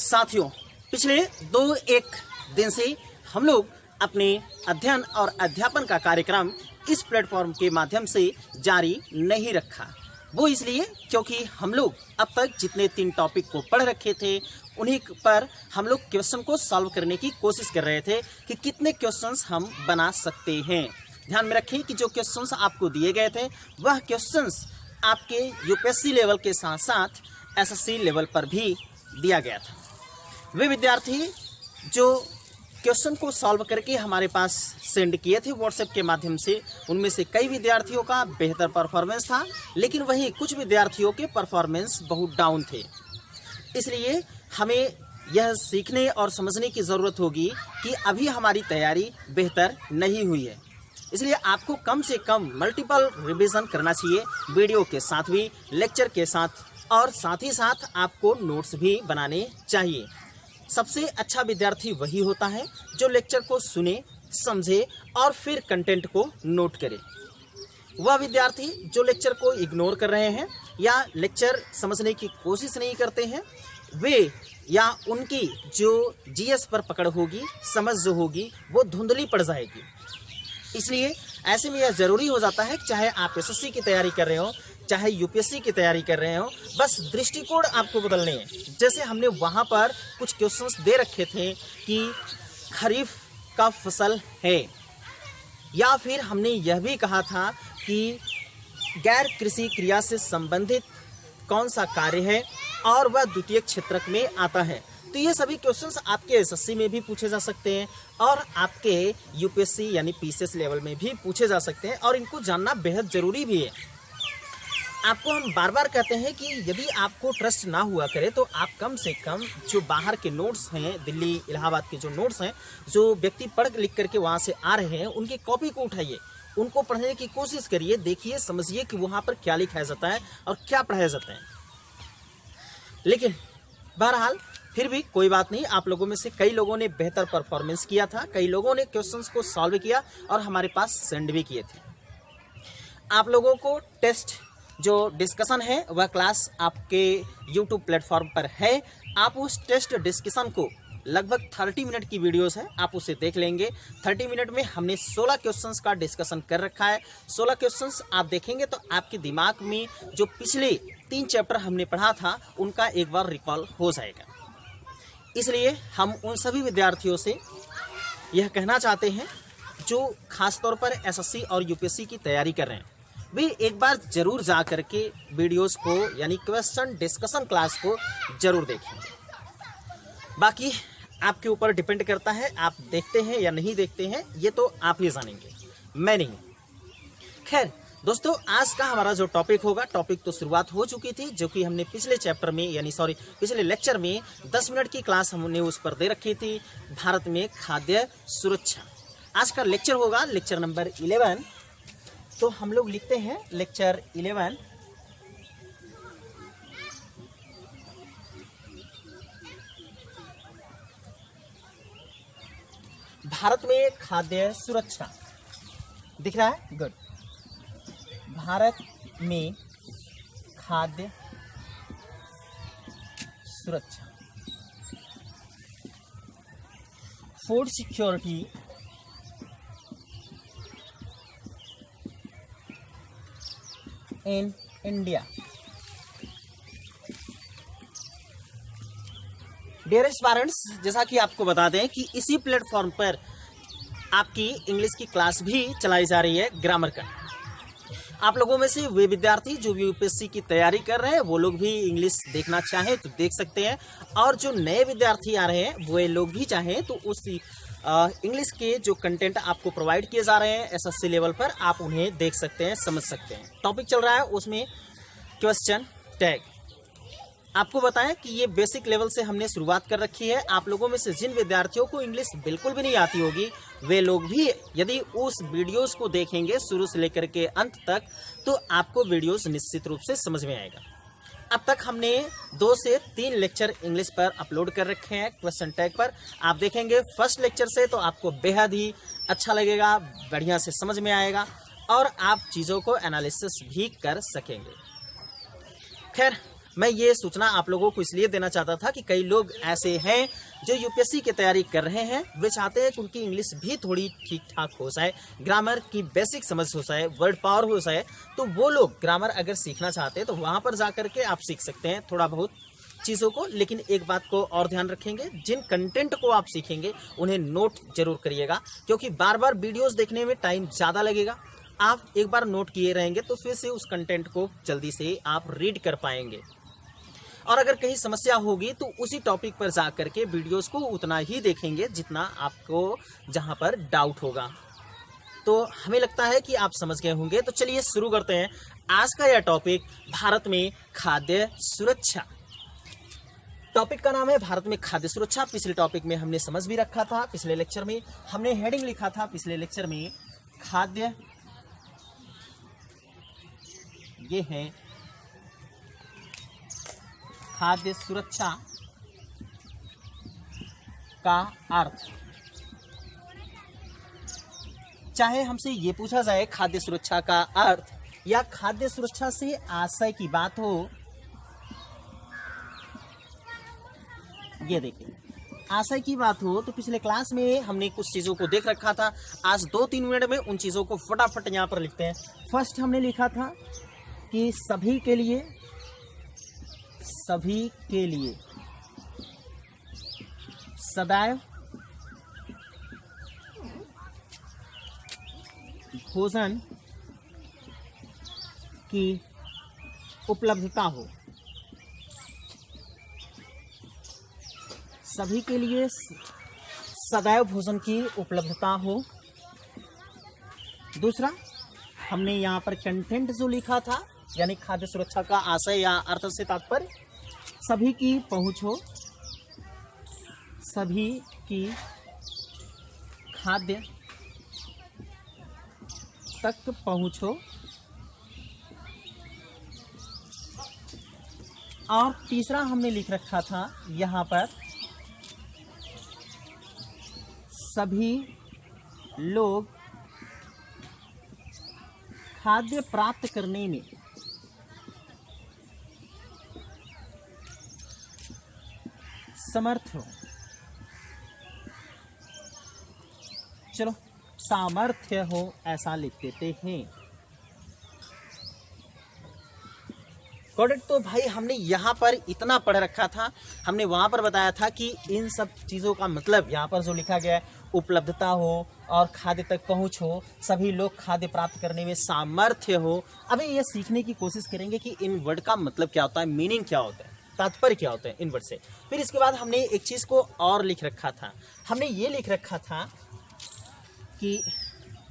साथियों, पिछले 2-1 दिन से हम लोग अपने अध्ययन और अध्यापन का कार्यक्रम इस प्लेटफॉर्म के माध्यम से जारी नहीं रखा। वो इसलिए क्योंकि हम लोग अब तक जितने 3 टॉपिक को पढ़ रखे थे उन्हीं पर हम लोग क्वेश्चन को सॉल्व करने की कोशिश कर रहे थे कि कितने क्वेश्चंस हम बना सकते हैं। ध्यान में रखें कि जो क्वेश्चंस आपको दिए गए थे वह क्वेश्चंस आपके यूपीएससी लेवल के साथ साथ एसएससी लेवल पर भी दिया गया था। वे विद्यार्थी जो क्वेश्चन को सॉल्व करके हमारे पास सेंड किए थे व्हाट्सएप के माध्यम से, उनमें से कई विद्यार्थियों का बेहतर परफॉर्मेंस था, लेकिन वहीं कुछ विद्यार्थियों के परफॉर्मेंस बहुत डाउन थे। इसलिए हमें यह सीखने और समझने की ज़रूरत होगी कि अभी हमारी तैयारी बेहतर नहीं हुई है। इसलिए आपको कम से कम मल्टीपल रिवीजन करना चाहिए, वीडियो के साथ भी, लेक्चर के साथ, और साथ ही साथ आपको नोट्स भी बनाने चाहिए। सबसे अच्छा विद्यार्थी वही होता है जो लेक्चर को सुने, समझे और फिर कंटेंट को नोट करे। वह विद्यार्थी जो लेक्चर को इग्नोर कर रहे हैं या लेक्चर समझने की कोशिश नहीं करते हैं, वे या उनकी जो जीएस पर पकड़ होगी, समझ जो होगी, वो धुंधली पड़ जाएगी। इसलिए ऐसे में यह ज़रूरी हो जाता है कि चाहे आप एसएससी की तैयारी कर रहे हो, चाहे यूपीएससी की तैयारी कर रहे हो, बस दृष्टिकोण आपको बदलने हैं। जैसे हमने वहाँ पर कुछ क्वेश्चंस दे रखे थे कि खरीफ का फसल है, या फिर हमने यह भी कहा था कि गैर कृषि क्रिया से संबंधित कौन सा कार्य है और वह द्वितीय क्षेत्रक में आता है। तो ये सभी क्वेश्चंस आपके एसएससी में भी पूछे जा सकते हैं और आपके यूपीएससी यानी पीसीएस लेवल में भी पूछे जा सकते हैं, और इनको जानना बेहद ज़रूरी भी है। आपको हम बार बार कहते हैं कि यदि आपको ट्रस्ट ना हुआ करे तो आप कम से कम जो बाहर के नोट्स हैं, दिल्ली इलाहाबाद के जो नोट्स हैं, जो व्यक्ति पढ़ लिख करके वहाँ से आ रहे हैं, उनकी कॉपी को उठाइए, उनको पढ़ने की कोशिश करिए, देखिए, समझिए कि वहाँ पर क्या लिखा जाता है और क्या पढ़ाया जाता है। लेकिन बहरहाल फिर भी कोई बात नहीं, आप लोगों में से कई लोगों ने बेहतर परफॉर्मेंस किया था, कई लोगों ने क्वेश्चंस को सॉल्व किया और हमारे पास सेंड भी किए थे। आप लोगों को टेस्ट जो डिस्कशन है वह क्लास आपके यूट्यूब प्लेटफॉर्म पर है। आप उस टेस्ट डिस्कशन को, लगभग 30 मिनट की वीडियोस है, आप उसे देख लेंगे। 30 मिनट में हमने 16 क्वेश्चंस का डिस्कशन कर रखा है। 16 क्वेश्चंस आप देखेंगे तो आपके दिमाग में जो पिछले 3 चैप्टर हमने पढ़ा था उनका एक बार रिकॉल हो जाएगा। इसलिए हम उन सभी विद्यार्थियों से यह कहना चाहते हैं जो खासतौर पर एसएससी और यूपीएससी की तैयारी कर रहे हैं, वे एक बार जरूर जा करके वीडियोस को यानी क्वेश्चन डिस्कशन क्लास को जरूर देखें। बाकी आपके ऊपर डिपेंड करता है, आप देखते हैं या नहीं देखते हैं, ये तो आप ही जानेंगे, मैं नहीं। खैर दोस्तों, आज का हमारा जो टॉपिक होगा, टॉपिक तो शुरुआत हो चुकी थी, जो कि हमने पिछले चैप्टर में पिछले लेक्चर में 10 मिनट की क्लास हमने उस पर दे रखी थी, भारत में खाद्य सुरक्षा। आज का लेक्चर होगा लेक्चर नंबर 11। तो हम लोग लिखते हैं लेक्चर 11, भारत में खाद्य सुरक्षा। दिख रहा है? गुड। भारत में खाद्य सुरक्षा, food security in India. Dearest parents, जैसा कि आपको बता दें कि इसी प्लेटफॉर्म पर आपकी इंग्लिश की क्लास भी चलाई जा रही है, ग्रामर का। आप लोगों में से वे विद्यार्थी जो यूपीएससी की तैयारी कर रहे हैं वो लोग भी इंग्लिश देखना चाहें तो देख सकते हैं, और जो नए विद्यार्थी आ रहे हैं वे लोग भी चाहें तो उस इंग्लिश के जो कंटेंट आपको प्रोवाइड किए जा रहे हैं एसएससी लेवल पर, आप उन्हें देख सकते हैं, समझ सकते हैं। टॉपिक चल रहा है उसमें क्वेश्चन टैग। आपको बताएं कि ये बेसिक लेवल से हमने शुरुआत कर रखी है। आप लोगों में से जिन विद्यार्थियों को इंग्लिश बिल्कुल भी नहीं आती होगी, वे लोग भी यदि उस वीडियोस को देखेंगे शुरू से लेकर के अंत तक, तो आपको वीडियोस निश्चित रूप से समझ में आएगा। अब तक हमने 2 से 3 लेक्चर इंग्लिश पर अपलोड कर रखे हैं क्वेश्चन टैग पर। आप देखेंगे फर्स्ट लेक्चर से तो आपको बेहद ही अच्छा लगेगा, बढ़िया से समझ में आएगा और आप चीज़ों को एनालिसिस भी कर सकेंगे। खैर मैं ये सूचना आप लोगों को इसलिए देना चाहता था कि कई लोग ऐसे हैं जो यूपीएससी की तैयारी कर रहे हैं, वे चाहते हैं कि उनकी इंग्लिश भी थोड़ी ठीक ठाक हो जाए, ग्रामर की बेसिक समझ हो जाए, वर्ड पावर हो जाए। तो वो लोग ग्रामर अगर सीखना चाहते हैं तो वहाँ पर जा करके आप सीख सकते हैं थोड़ा बहुत चीज़ों को। लेकिन एक बात को और ध्यान रखेंगे, जिन कंटेंट को आप सीखेंगे उन्हें नोट जरूर करिएगा, क्योंकि बार बार वीडियोस देखने में टाइम ज़्यादा लगेगा। आप एक बार नोट किए रहेंगे तो फिर से उस कंटेंट को जल्दी से आप रीड कर पाएंगे। और अगर कहीं समस्या होगी तो उसी टॉपिक पर जा करके वीडियोस को उतना ही देखेंगे जितना आपको जहां पर डाउट होगा। तो हमें लगता है कि आप समझ गए होंगे। तो चलिए शुरू करते हैं आज का यह टॉपिक, भारत में खाद्य सुरक्षा। टॉपिक का नाम है भारत में खाद्य सुरक्षा। पिछले टॉपिक में हमने समझ भी रखा था, पिछले लेक्चर में हमने हेडिंग लिखा था पिछले लेक्चर में खाद्य, ये है खाद्य सुरक्षा का अर्थ। चाहे हमसे ये पूछा जाए खाद्य सुरक्षा का अर्थ या खाद्य सुरक्षा से आशय की बात हो, ये देखिए आशय की बात हो तो पिछले क्लास में हमने कुछ चीज़ों को देख रखा था। आज 2-3 मिनट में उन चीज़ों को फटाफट यहाँ पर लिखते हैं। फर्स्ट हमने लिखा था कि सभी के लिए सदैव भोजन की उपलब्धता हो। सभी के लिए सदैव भोजन की उपलब्धता हो। दूसरा हमने यहाँ पर कंटेंट जो लिखा था, यानी खाद्य सुरक्षा का आशय या अर्थ से तात्पर्य सभी की पहुंच हो, सभी की खाद्य तक पहुंच हो। और तीसरा हमने लिख रखा था यहाँ पर सभी लोग खाद्य प्राप्त करने में समर्थ हो। चलो सामर्थ्य हो ऐसा लिख देते हैं। तो भाई हमने यहाँ पर इतना पढ़ रखा था। हमने वहाँ पर बताया था कि इन सब चीज़ों का मतलब यहाँ पर जो लिखा गया है, उपलब्धता हो और खाद्य तक पहुँच हो, सभी लोग खाद्य प्राप्त करने में सामर्थ्य हो। अभी ये सीखने की कोशिश करेंगे कि इन वर्ड का मतलब क्या होता है, मीनिंग क्या होता है, तात्पर्य क्या होता है इन वर्ड से। फिर इसके बाद हमने एक चीज़ को और लिख रखा था। हमने ये लिख रखा था कि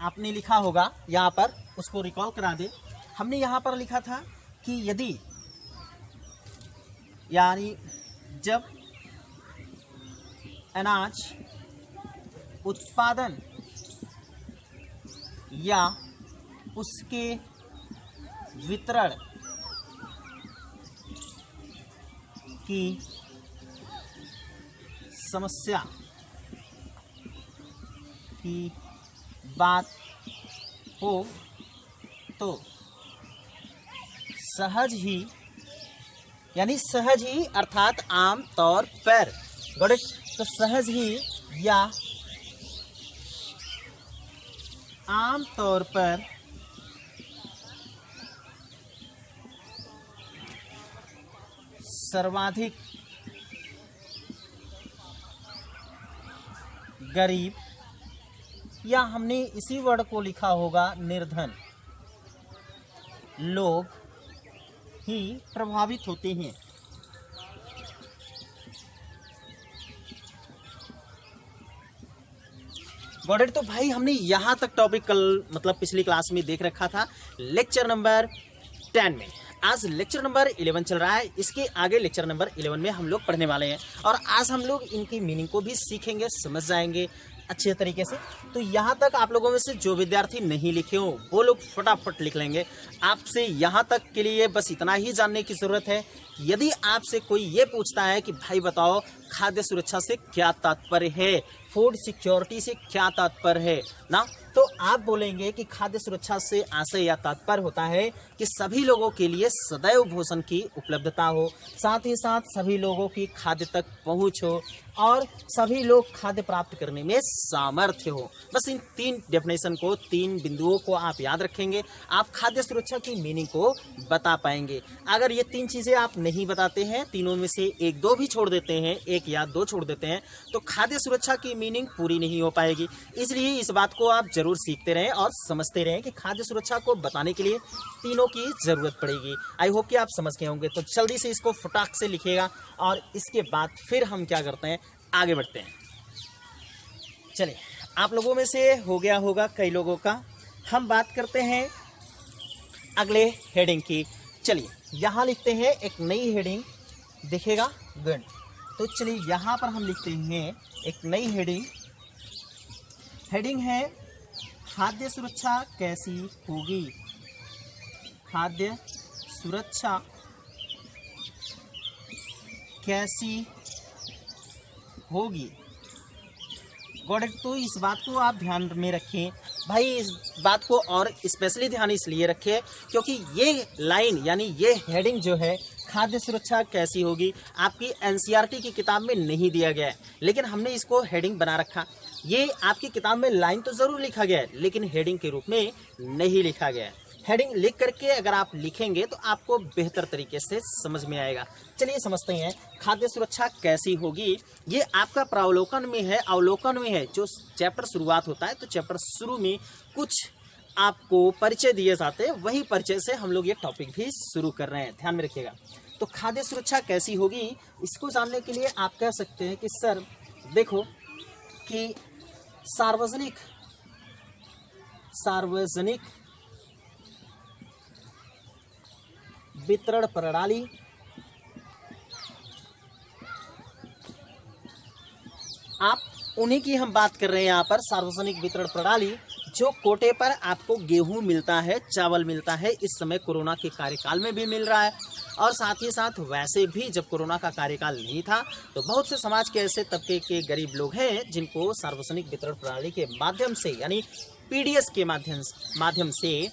आपने लिखा होगा यहाँ पर, उसको रिकॉल करा दे। हमने यहाँ पर लिखा था कि यदि, यानी जब अनाज उत्पादन या उसके वितरण की समस्या की बात हो तो सहज ही, यानी सहज ही अर्थात आम तौर पर, तो सहज ही या आम तौर पर सर्वाधिक गरीब, या हमने इसी वर्ड को लिखा होगा निर्धन लोग ही प्रभावित होते हैं। Got it. तो भाई हमने यहाँ तक टॉपिक कल मतलब पिछली क्लास में देख रखा था, लेक्चर नंबर 10 में। आज लेक्चर नंबर 11 चल रहा है, इसके आगे लेक्चर नंबर 11 में हम लोग पढ़ने वाले हैं और आज हम लोग इनकी मीनिंग को भी सीखेंगे, समझ जाएंगे अच्छे तरीके से। तो यहाँ तक आप लोगों में से जो विद्यार्थी नहीं लिखे हो वो लोग फटाफट लिख लेंगे। आपसे यहाँ तक के लिए बस इतना ही जानने की ज़रूरत है। यदि आपसे कोई ये पूछता है कि भाई बताओ खाद्य सुरक्षा से क्या तात्पर्य है, फूड सिक्योरिटी से क्या तात्पर्य है ना, तो आप बोलेंगे कि खाद्य सुरक्षा से आशय या तात्पर्य होता है कि सभी लोगों के लिए सदैव भोजन की उपलब्धता हो, साथ ही साथ सभी लोगों की खाद्य तक पहुंच हो और सभी लोग खाद्य प्राप्त करने में सामर्थ्य हो। बस इन 3 डेफिनेशन को, 3 बिंदुओं को आप याद रखेंगे, आप खाद्य सुरक्षा की मीनिंग को बता पाएंगे। अगर ये 3 चीज़ें आप नहीं बताते हैं, तीनों में से 1-2 भी छोड़ देते हैं, 1 या 2 छोड़ देते हैं, तो खाद्य सुरक्षा की मीनिंग पूरी नहीं हो पाएगी। इसलिए इस बात को आप जरूर सीखते रहें और समझते रहें कि खाद्य सुरक्षा को बताने के लिए तीनों की जरूरत पड़ेगी। आई होप कि आप समझ गए होंगे। तो जल्दी से इसको फटाक से लिखिएगा और इसके बाद फिर हम क्या करते हैं, आगे बढ़ते हैं। चलिए, आप लोगों में से हो गया होगा कई लोगों का। हम बात करते हैं अगले हेडिंग की। चलिए, यहाँ लिखते हैं एक नई हेडिंग, दिखेगा गुड। तो चलिए यहाँ पर हम लिखते हैं एक नई हेडिंग। हेडिंग है खाद्य सुरक्षा कैसी होगी। खाद्य सुरक्षा कैसी होगी। Got it. तो इस बात को आप ध्यान में रखें भाई। इस बात को और स्पेशली ध्यान इसलिए रखें क्योंकि ये लाइन यानी ये हेडिंग जो है खाद्य सुरक्षा कैसी होगी, आपकी एनसीईआरटी की किताब में नहीं दिया गया है, लेकिन हमने इसको हेडिंग बना रखा। ये आपकी किताब में लाइन तो ज़रूर लिखा गया है, लेकिन हेडिंग के रूप में नहीं लिखा गया है। हेडिंग लिख करके अगर आप लिखेंगे तो आपको बेहतर तरीके से समझ में आएगा। चलिए समझते हैं खाद्य सुरक्षा कैसी होगी। ये आपका प्रावलोकन में है, अवलोकन में है। जो चैप्टर शुरुआत होता है तो चैप्टर शुरू में कुछ आपको परिचय दिए जाते हैं, वही परिचय से हम लोग ये टॉपिक भी शुरू कर रहे हैं, ध्यान में रखिएगा। तो खाद्य सुरक्षा कैसी होगी, इसको जानने के लिए आप कह सकते हैं कि सर देखो कि सार्वजनिक वितरण प्रणाली आप उन्हीं की हम बात कर रहे हैं यहाँ पर। सार्वजनिक वितरण प्रणाली जो कोटे पर आपको गेहूं मिलता है, चावल मिलता है, इस समय कोरोना के कार्यकाल में भी मिल रहा है और साथ ही साथ वैसे भी जब कोरोना का कार्यकाल नहीं था तो बहुत से समाज के ऐसे तबके के गरीब लोग हैं जिनको सार्वजनिक वितरण प्रणाली के माध्यम से यानी पीडीएस के माध्यम से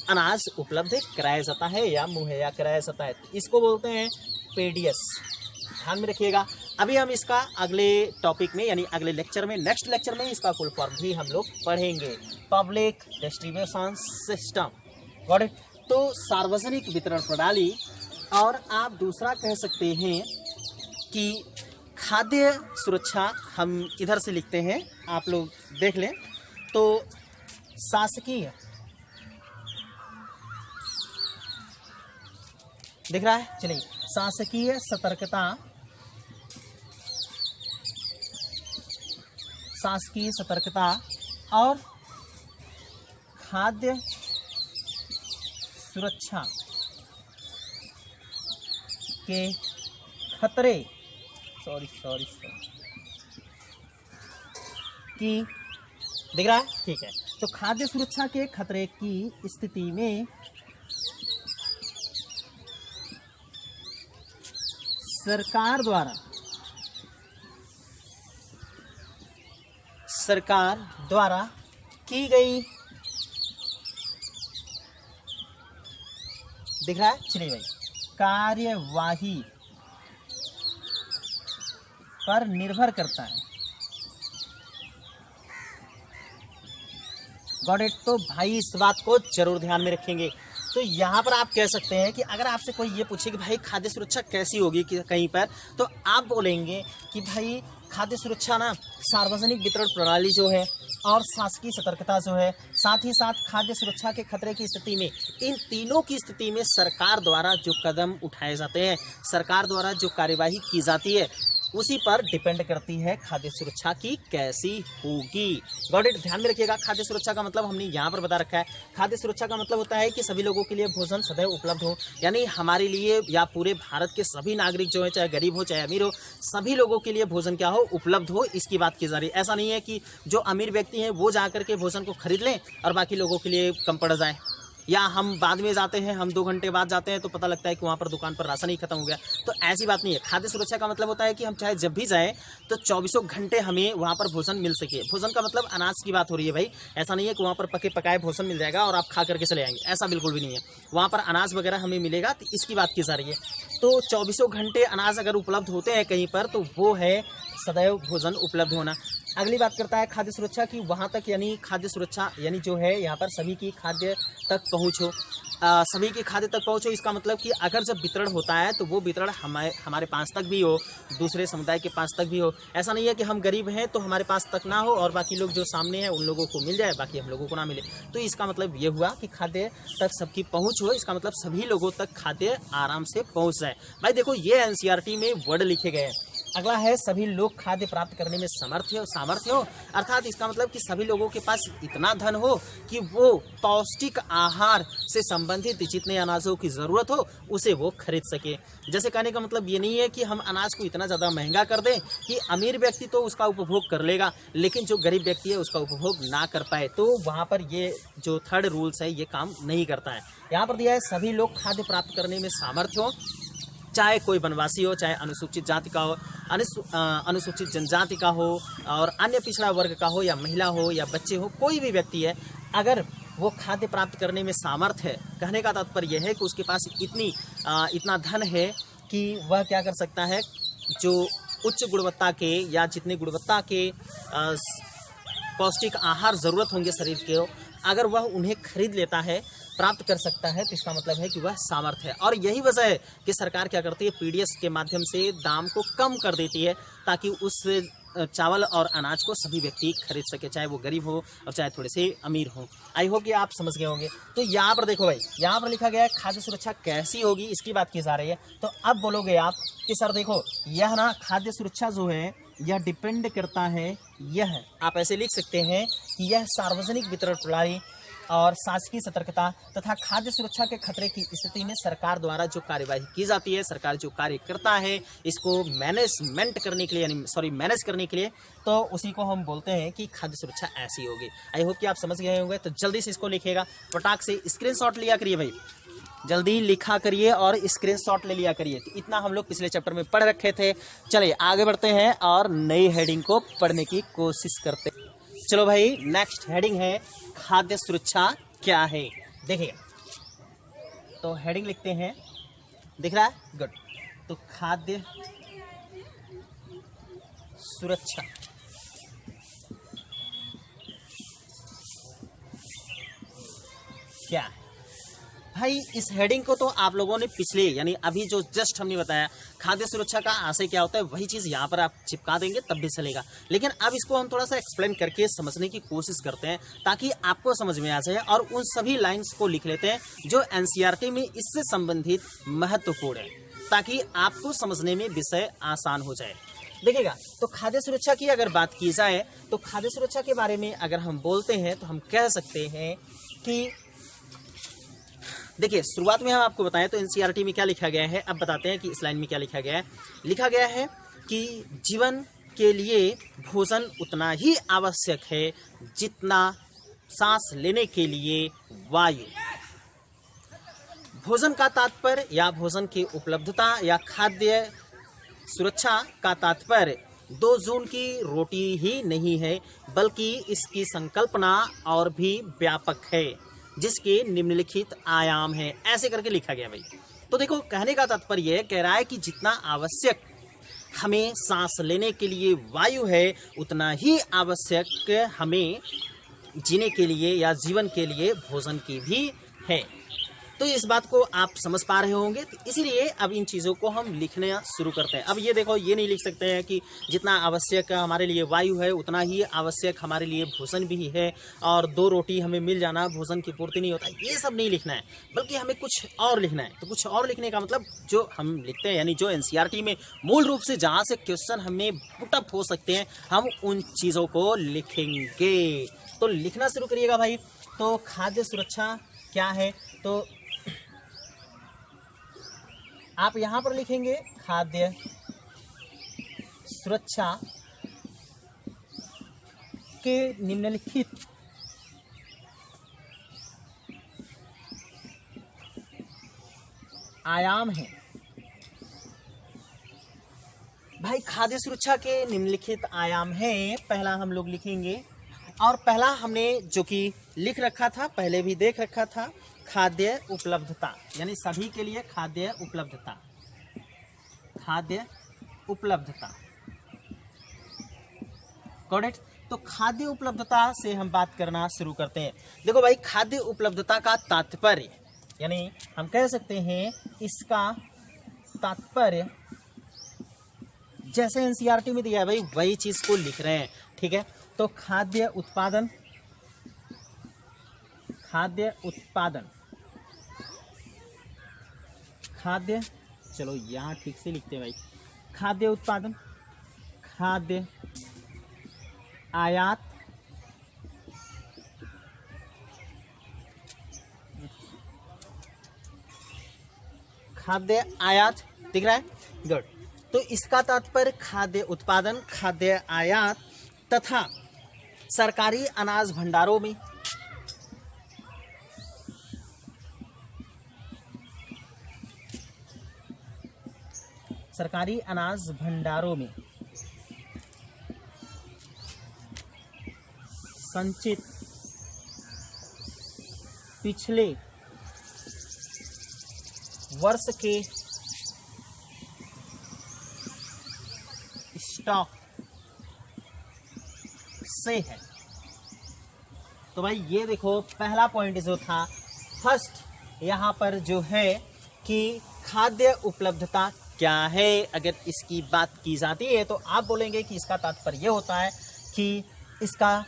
अनाज उपलब्ध कराया जाता है या मुहैया कराया जाता है। इसको बोलते हैं पीडीएस, ध्यान में रखिएगा। अभी हम इसका अगले टॉपिक में यानी अगले लेक्चर में, नेक्स्ट लेक्चर में इसका फुल फॉर्म भी हम लोग पढ़ेंगे, public distribution system. Got it. तो सार्वजनिक वितरण प्रणाली, और आप दूसरा कह सकते हैं कि खाद्य सुरक्षा। हम इधर से लिखते हैं, आप लोग देख लें। तो शासकीय, दिख रहा है, चलिए, शासकीय सतर्कता और खाद्य सुरक्षा के खतरे की, दिख रहा है, ठीक है। तो खाद्य सुरक्षा के खतरे की स्थिति में सरकार द्वारा की गई, दिख रहा है, चलिए भाई, कार्यवाही पर निर्भर करता है। Got it. तो भाई इस बात को जरूर ध्यान में रखेंगे। तो यहाँ पर आप कह सकते हैं कि अगर आपसे कोई ये पूछे कि भाई खाद्य सुरक्षा कैसी होगी कहीं पर, तो आप बोलेंगे कि भाई खाद्य सुरक्षा ना सार्वजनिक वितरण प्रणाली जो है और शासकीय सतर्कता जो है, साथ ही साथ खाद्य सुरक्षा के खतरे की स्थिति में, इन तीनों की स्थिति में सरकार द्वारा जो कदम उठाए जाते हैं, सरकार द्वारा जो कार्यवाही की जाती है, उसी पर डिपेंड करती है खाद्य सुरक्षा की कैसी होगी। Got it. ध्यान में रखिएगा, खाद्य सुरक्षा का मतलब हमने यहाँ पर बता रखा है। खाद्य सुरक्षा का मतलब होता है कि सभी लोगों के लिए भोजन सदैव उपलब्ध हो, यानी हमारे लिए या पूरे भारत के सभी नागरिक जो है, चाहे गरीब हो चाहे अमीर हो, सभी लोगों के लिए भोजन क्या हो, उपलब्ध हो, इसकी बात की जा रही है। ऐसा नहीं है कि जो अमीर व्यक्ति हैं वो जा करके भोजन को खरीद लें और बाकी लोगों के लिए कम पड़ जाए। या हम बाद में जाते हैं, हम 2 घंटे बाद जाते हैं तो पता लगता है कि वहाँ पर दुकान पर राशन ही खत्म हो गया। तो ऐसी बात नहीं है। खाद्य सुरक्षा का मतलब होता है कि हम चाहे जब भी जाएँ तो 24 घंटे हमें वहाँ पर भोजन मिल सके। भोजन का मतलब अनाज की बात हो रही है भाई। ऐसा नहीं है कि वहाँ पर पके पकाए भोजन मिल जाएगा और आप खा करके चले आएंगे, ऐसा बिल्कुल भी नहीं है। वहाँ पर अनाज वगैरह हमें मिलेगा, तो इसकी बात की जा रही है। तो 24 घंटे अनाज अगर उपलब्ध होते हैं कहीं पर, तो वो है सदैव भोजन उपलब्ध होना। अगली बात करता है खाद्य सुरक्षा की, वहाँ तक यानी खाद्य सुरक्षा यानी जो है यहाँ पर सभी की खाद्य तक पहुँच हो। सभी की खाद्य तक पहुँचो, इसका मतलब कि अगर जब वितरण होता है तो वो वितरण हमारे पास तक भी हो, दूसरे समुदाय के पास तक भी हो। ऐसा नहीं है कि हम गरीब हैं तो हमारे पास तक ना हो और बाकी लोग जो सामने हैं उन लोगों को मिल जाए, बाकी हम लोगों को ना मिले। तो इसका मतलब ये हुआ कि खाद्य तक सबकी पहुँच हो, इसका मतलब सभी लोगों तक खाद्य आराम से पहुँच जाए। भाई देखो, ये NCERT में वर्ड लिखे गए हैं। अगला है सभी लोग खाद्य प्राप्त करने में सामर्थ्य हो, अर्थात इसका मतलब कि सभी लोगों के पास इतना धन हो कि वो पौष्टिक आहार से संबंधित जितने अनाजों की ज़रूरत हो उसे वो खरीद सके। जैसे कहने का मतलब ये नहीं है कि हम अनाज को इतना ज़्यादा महंगा कर दें कि अमीर व्यक्ति तो उसका उपभोग कर लेगा लेकिन जो गरीब व्यक्ति है उसका उपभोग ना कर पाए, तो वहाँ पर ये जो थर्ड रूल्स है ये काम नहीं करता है। यहाँ पर दिया है सभी लोग खाद्य प्राप्त करने में सामर्थ्य हो, चाहे कोई वनवासी हो, चाहे अनुसूचित जाति का हो, अनुसूचित जनजाति का हो, और अन्य पिछड़ा वर्ग का हो, या महिला हो या बच्चे हो, कोई भी व्यक्ति है, अगर वो खाद्य प्राप्त करने में सामर्थ्य है, कहने का तात्पर्य यह है कि उसके पास इतना धन है कि वह क्या कर सकता है, जो उच्च गुणवत्ता के या जितने गुणवत्ता के पौष्टिक आहार ज़रूरत होंगे शरीर के, अगर वह उन्हें खरीद लेता है, प्राप्त कर सकता है, तो इसका मतलब है कि वह सामर्थ्य है। और यही वजह है कि सरकार क्या करती है, PDS के माध्यम से दाम को कम कर देती है ताकि उस चावल और अनाज को सभी व्यक्ति खरीद सके, चाहे वो गरीब हो और चाहे थोड़े से अमीर हो। आई होप कि आप समझ गए होंगे। तो यहाँ पर देखो भाई, यहाँ पर लिखा गया है खाद्य सुरक्षा कैसी होगी, इसकी बात की जा रही है। तो अब बोलोगे आप कि सर देखो, यह ना खाद्य सुरक्षा जो है यह डिपेंड करता है, यह आप ऐसे लिख सकते हैं कि यह सार्वजनिक वितरण प्रणाली और शासकीय सतर्कता तथा खाद्य सुरक्षा के खतरे की स्थिति में सरकार द्वारा जो कार्यवाही की जाती है, सरकार जो कार्य करता है इसको मैनेज करने के लिए, तो उसी को हम बोलते हैं कि खाद्य सुरक्षा ऐसी होगी। आई होप कि आप समझ गए होंगे। तो जल्दी से इसको लिखिएगा, फटाक से स्क्रीनशॉट लिया करिए भाई, जल्दी लिखा करिए और स्क्रीनशॉट ले लिया करिए। तो इतना हम लोग पिछले चैप्टर में पढ़ रखे थे। चलिए आगे बढ़ते हैं और नई हेडिंग को पढ़ने की कोशिश करते हैं। चलो भाई, नेक्स्ट हेडिंग है खाद्य सुरक्षा क्या है। देखिए, तो हेडिंग लिखते हैं, दिख रहा है, गुड। तो खाद्य सुरक्षा क्या है भाई। इस हेडिंग को तो आप लोगों ने पिछले यानी अभी जो जस्ट हमने बताया खाद्य सुरक्षा का आशय क्या होता है, वही चीज़ यहाँ पर आप चिपका देंगे तब भी चलेगा। लेकिन अब इसको हम थोड़ा सा एक्सप्लेन करके समझने की कोशिश करते हैं ताकि आपको समझ में आ जाए, और उन सभी लाइन्स को लिख लेते हैं जो NCERT में इससे संबंधित महत्वपूर्ण है, ताकि आपको समझने में विषय आसान हो जाए। देखिएगा, तो खाद्य सुरक्षा की अगर बात की जाए तो खाद्य सुरक्षा के बारे में अगर हम बोलते हैं तो हम कह सकते हैं कि देखिए, शुरुआत में हम आपको बताएं तो NCERT में क्या लिखा गया है। अब बताते हैं कि इस लाइन में क्या लिखा गया है। लिखा गया है कि जीवन के लिए भोजन उतना ही आवश्यक है जितना सांस लेने के लिए वायु। भोजन का तात्पर्य या भोजन की उपलब्धता या खाद्य सुरक्षा का तात्पर्य 2 जून की रोटी ही नहीं है, बल्कि इसकी संकल्पना और भी व्यापक है, जिसके निम्नलिखित आयाम हैं। ऐसे करके लिखा गया भाई। तो देखो, कहने का तात्पर्य यह कह रहा है कि जितना आवश्यक हमें सांस लेने के लिए वायु है, उतना ही आवश्यक हमें जीने के लिए या जीवन के लिए भोजन की भी है। तो इस बात को आप समझ पा रहे होंगे। तो इसीलिए अब इन चीज़ों को हम लिखना शुरू करते हैं। अब ये देखो, ये नहीं लिख सकते हैं कि जितना आवश्यक हमारे लिए वायु है उतना ही आवश्यक हमारे लिए भोजन भी है, और 2 रोटी हमें मिल जाना भोजन की पूर्ति नहीं होता, ये सब नहीं लिखना है, बल्कि हमें कुछ और लिखना है। तो कुछ और लिखने का मतलब जो हम लिखते हैं यानी जो NCERT में मूल रूप से जहाँ से क्वेश्चन हमें पुटअप हो सकते हैं, हम उन चीज़ों को लिखेंगे। तो लिखना शुरू करिएगा भाई। तो खाद्य सुरक्षा क्या है, तो आप यहाँ पर लिखेंगे खाद्य सुरक्षा के निम्नलिखित आयाम हैं। भाई खाद्य सुरक्षा के निम्नलिखित आयाम हैं, पहला हम लोग लिखेंगे, और पहला हमने जो कि लिख रखा था, पहले भी देख रखा था, खाद्य उपलब्धता, यानी सभी के लिए खाद्य उपलब्धता, खाद्य उपलब्धता। करेक्ट। तो खाद्य उपलब्धता से हम बात करना शुरू करते हैं। देखो भाई, खाद्य उपलब्धता का तात्पर्य, यानी हम कह सकते हैं इसका तात्पर्य जैसे एनसीईआरटी में दिया है भाई, वही चीज को लिख रहे हैं। ठीक है, तो खाद्य उत्पादन, खाद्य उत्पादन, खाद्य, चलो यहाँ ठीक से लिखते हैं भाई, खाद्य उत्पादन, खाद्य आयात, खाद्य आयात, दिख रहा है? गुड। तो इसका तात्पर्य खाद्य उत्पादन, खाद्य आयात तथा सरकारी अनाज भंडारों में सरकारी अनाज भंडारों में संचित पिछले वर्ष के स्टॉक से है। तो भाई ये देखो, पहला पॉइंट जो था फर्स्ट यहाँ पर जो है कि खाद्य उपलब्धता क्या है। अगर इसकी बात की जाती है तो आप बोलेंगे कि इसका तात्पर्य ये होता है कि इसका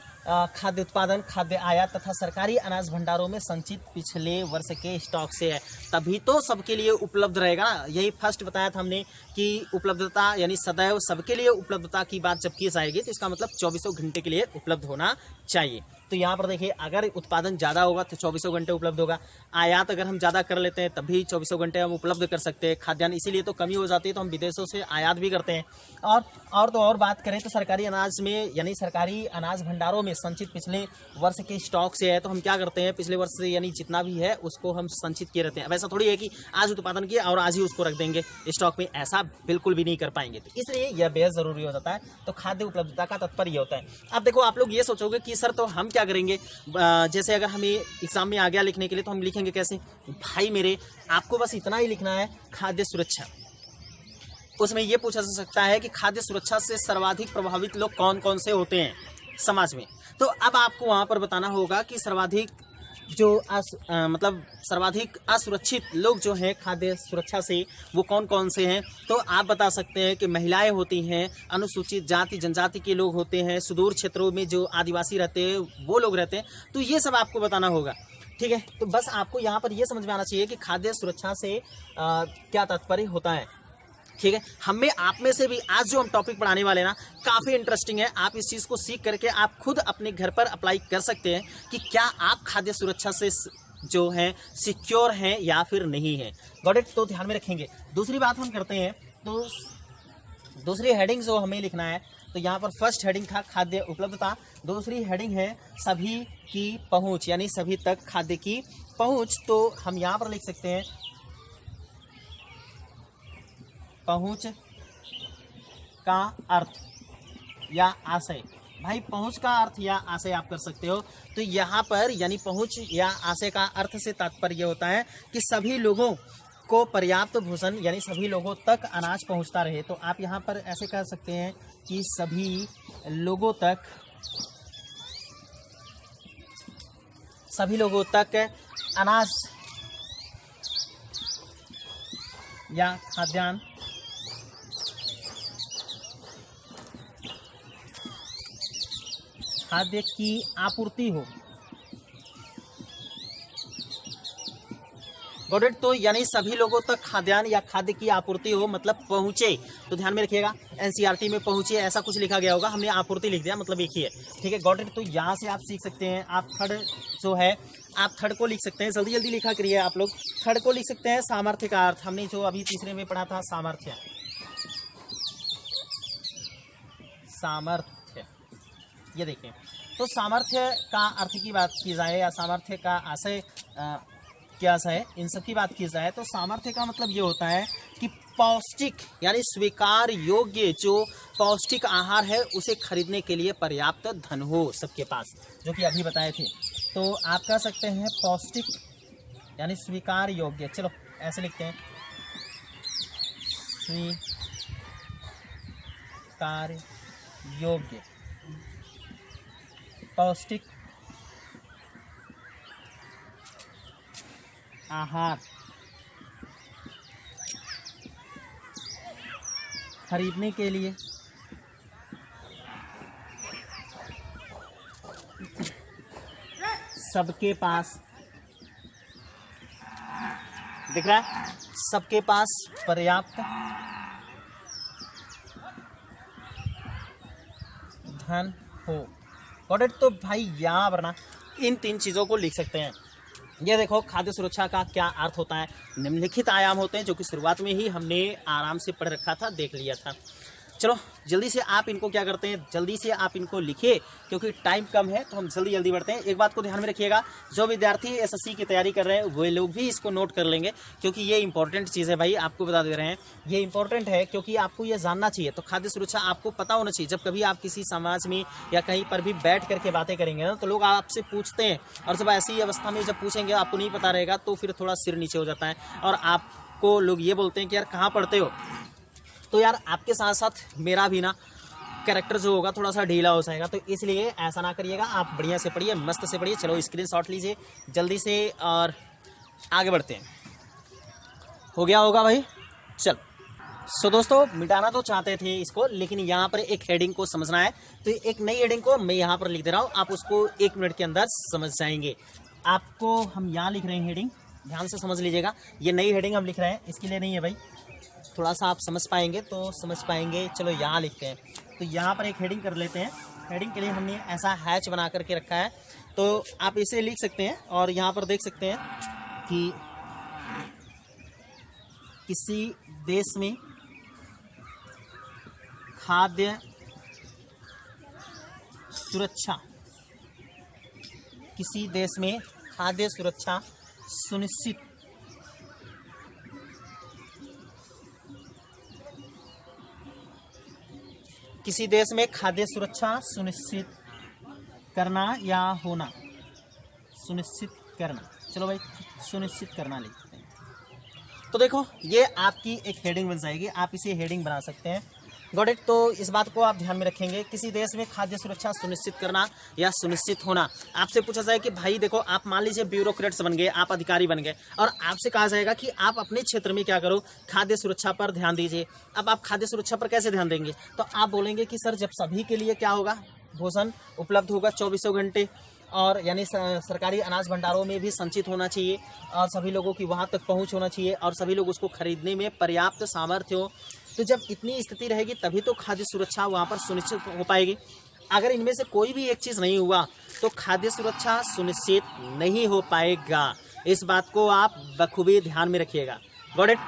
खाद्य उत्पादन, खाद्य आयात तथा सरकारी अनाज भंडारों में संचित पिछले वर्ष के स्टॉक से है, तभी तो सबके लिए उपलब्ध रहेगा ना। यही फर्स्ट बताया था हमने कि उपलब्धता यानी सदैव सबके लिए उपलब्धता की बात जब की जाएगी तो इसका मतलब 24 घंटे के लिए उपलब्ध होना चाहिए। तो यहाँ पर देखिए, अगर उत्पादन ज़्यादा होगा तो 24 घंटे उपलब्ध होगा, आयात अगर हम ज़्यादा कर लेते हैं तभी 24 घंटे हम उपलब्ध कर सकते हैं। खाद्यान्न इसीलिए तो कमी हो जाती है, तो हम विदेशों से आयात भी करते हैं। और बात करें तो सरकारी अनाज में यानी सरकारी अनाज भंडारों में संचित पिछले वर्ष के स्टॉक से है, तो हम क्या करते हैं, पिछले वर्ष से यानी जितना भी है उसको हम संचित किए रहते हैं। अब ऐसा थोड़ी है कि आज उत्पादन किया और आज ही उसको रख देंगे स्टॉक में, ऐसा बिल्कुल भी नहीं कर पाएंगे। तो इसलिए यह बेहद ज़रूरी हो जाता है। तो खाद्य उपलब्धता का तात्पर्य होता है। अब देखो, आप लोग ये सोचोगे कि सर तो हम क्या करेंगे, जैसे अगर हमें एग्जाम में आ गया लिखने के लिए तो हम लिखेंगे कैसे? भाई मेरे, आपको बस इतना ही लिखना है, खाद्य सुरक्षा। उसमें यह पूछा जा सकता है कि खाद्य सुरक्षा से सर्वाधिक प्रभावित लोग कौन कौन से होते हैं समाज में। तो अब आपको वहां पर बताना होगा कि सर्वाधिक जो मतलब सर्वाधिक असुरक्षित लोग जो हैं खाद्य सुरक्षा से, वो कौन कौन से हैं। तो आप बता सकते हैं कि महिलाएं होती हैं, अनुसूचित जाति जनजाति के लोग होते हैं, सुदूर क्षेत्रों में जो आदिवासी रहते हैं वो लोग रहते हैं। तो ये सब आपको बताना होगा। ठीक है, तो बस आपको यहाँ पर ये समझ में आना चाहिए कि खाद्य सुरक्षा से क्या तात्पर्य होता है। ठीक है, हमें आप में से भी आज जो हम टॉपिक पढ़ाने वाले ना, काफ़ी इंटरेस्टिंग है। आप इस चीज़ को सीख करके आप खुद अपने घर पर अप्लाई कर सकते हैं कि क्या आप खाद्य सुरक्षा से जो है सिक्योर हैं या फिर नहीं है। Got it? तो ध्यान में रखेंगे। दूसरी बात हम करते हैं, तो दूसरी हेडिंग जो हमें लिखना है, तो यहाँ पर फर्स्ट हेडिंग था खाद्य उपलब्धता, दूसरी हेडिंग है सभी की पहुँच, यानी सभी तक खाद्य की पहुँच। तो हम यहाँ पर लिख सकते हैं पहुंच का अर्थ या आशय। भाई पहुंच का अर्थ या आशय आप कर सकते हो। तो यहाँ पर यानी पहुंच या आशय का अर्थ से तात्पर्य होता है कि सभी लोगों को पर्याप्त भोजन यानी सभी लोगों तक अनाज पहुंचता रहे। तो आप यहाँ पर ऐसे कह सकते हैं कि सभी लोगों तक अनाज या खाद्यान्न खाद्य की आपूर्ति हो। Got it? तो यानी सभी लोगों तक खाद्यान्न या खाद्य की आपूर्ति हो, मतलब पहुंचे। तो ध्यान में रखिएगा, एनसीईआरटी में पहुंचे ऐसा कुछ लिखा गया होगा, हमने आपूर्ति लिख दिया, मतलब एक ही है। ठीक है, गॉट इट? तो यहाँ से आप सीख सकते हैं। आप थर्ड जो है, आप थर्ड को लिख सकते हैं, जल्दी जल्दी लिखा करिए आप लोग। थर्ड को लिख सकते हैं सामर्थ्य का अर्थ, हमने जो अभी तीसरे में पढ़ा था, सामर्थ्य। सामर्थ्य, ये देखिए, तो सामर्थ्य का अर्थ की बात की जाए या सामर्थ्य का आशय क्या है, इन सब की बात की जाए तो सामर्थ्य का मतलब ये होता है कि पौष्टिक यानी स्वीकार योग्य जो पौष्टिक आहार है उसे खरीदने के लिए पर्याप्त धन हो सबके पास, जो कि अभी बताए थे। तो आप कह सकते हैं पौष्टिक यानी स्वीकार योग्य, चलो ऐसे लिखते हैं, स्वीकार योग्य पौष्टिक आहार खरीदने के लिए सबके पास, दिख रहा है, सबके पास पर्याप्त धन हो। Got it. तो भाई यहाँ पर ना इन 3 चीज़ों को लिख सकते हैं। ये देखो खाद्य सुरक्षा का क्या अर्थ होता है, निम्नलिखित आयाम होते हैं, जो कि शुरुआत में ही हमने आराम से पढ़ रखा था, देख लिया था। चलो जल्दी से आप इनको क्या करते हैं, जल्दी से आप इनको लिखिए क्योंकि टाइम कम है, तो हम जल्दी बढ़ते हैं। एक बात को ध्यान में रखिएगा, जो विद्यार्थी एसएससी की तैयारी कर रहे हैं वे लोग भी इसको नोट कर लेंगे क्योंकि ये इंपॉर्टेंट चीज़ है भाई, आपको बता दे रहे हैं ये इंपॉर्टेंट है क्योंकि आपको ये जानना चाहिए। तो खाद्य सुरक्षा आपको पता होना चाहिए। जब कभी आप किसी समाज में या कहीं पर भी बैठ करके बातें करेंगे ना तो लोग आपसे पूछते हैं, और जब ऐसी अवस्था में जब पूछेंगे आपको नहीं पता रहेगा तो फिर थोड़ा सिर नीचे हो जाता है और आपको लोग ये बोलते हैं कि यार कहाँ पढ़ते हो। तो यार आपके साथ साथ मेरा भी ना कैरेक्टर जो होगा थोड़ा सा ढीला हो जाएगा, तो इसलिए ऐसा ना करिएगा, आप बढ़िया से पढ़िए, मस्त से पढ़िए। चलो स्क्रीनशॉट लीजिए जल्दी से और आगे बढ़ते हैं। हो गया होगा भाई, चल। सो दोस्तों मिटाना तो चाहते थे इसको, लेकिन यहाँ पर एक हेडिंग को समझना है, तो एक नई हेडिंग को मैं यहाँ पर लिख दे रहा हूँ, आप उसको 1 मिनट के अंदर समझ जाएंगे। आपको हम यहाँ लिख रहे हैं हेडिंग, ध्यान से समझ लीजिएगा। ये नई हेडिंग हम लिख रहे हैं, इसके लिए नहीं है भाई, थोड़ा सा आप समझ पाएंगे तो समझ पाएंगे। चलो यहाँ लिखते हैं, तो यहाँ पर एक हेडिंग कर लेते हैं। हेडिंग के लिए हमने ऐसा हैच बना करके रखा है, तो आप इसे लिख सकते हैं और यहाँ पर देख सकते हैं कि किसी देश में खाद्य सुरक्षा, किसी देश में खाद्य सुरक्षा सुनिश्चित किसी देश में खाद्य सुरक्षा सुनिश्चित करना या होना, सुनिश्चित करना, चलो भाई सुनिश्चित करना लिखते हैं। तो देखो ये आपकी एक हेडिंग बन जाएगी, आप इसे हेडिंग बना सकते हैं। Got it. तो इस बात को आप ध्यान में रखेंगे, किसी देश में खाद्य सुरक्षा सुनिश्चित करना या सुनिश्चित होना। आपसे पूछा जाए कि भाई देखो आप मान लीजिए ब्यूरोक्रेट्स बन गए, आप अधिकारी बन गए, और आपसे कहा जाएगा कि आप अपने क्षेत्र में क्या करो, खाद्य सुरक्षा पर ध्यान दीजिए। अब आप खाद्य सुरक्षा पर कैसे ध्यान देंगे, तो आप बोलेंगे कि सर जब सभी के लिए क्या होगा, भोजन उपलब्ध होगा 24 घंटे, और यानी सरकारी अनाज भंडारों में भी संचित होना चाहिए और सभी लोगों की वहाँ तक पहुँच होना चाहिए और सभी लोग उसको खरीदने में पर्याप्त सामर्थ्य हो। तो जब इतनी स्थिति रहेगी तभी तो खाद्य सुरक्षा वहाँ पर सुनिश्चित हो पाएगी। अगर इनमें से कोई भी एक चीज़ नहीं हुआ तो खाद्य सुरक्षा सुनिश्चित नहीं हो पाएगा। इस बात को आप बखूबी ध्यान में रखिएगा। Got it.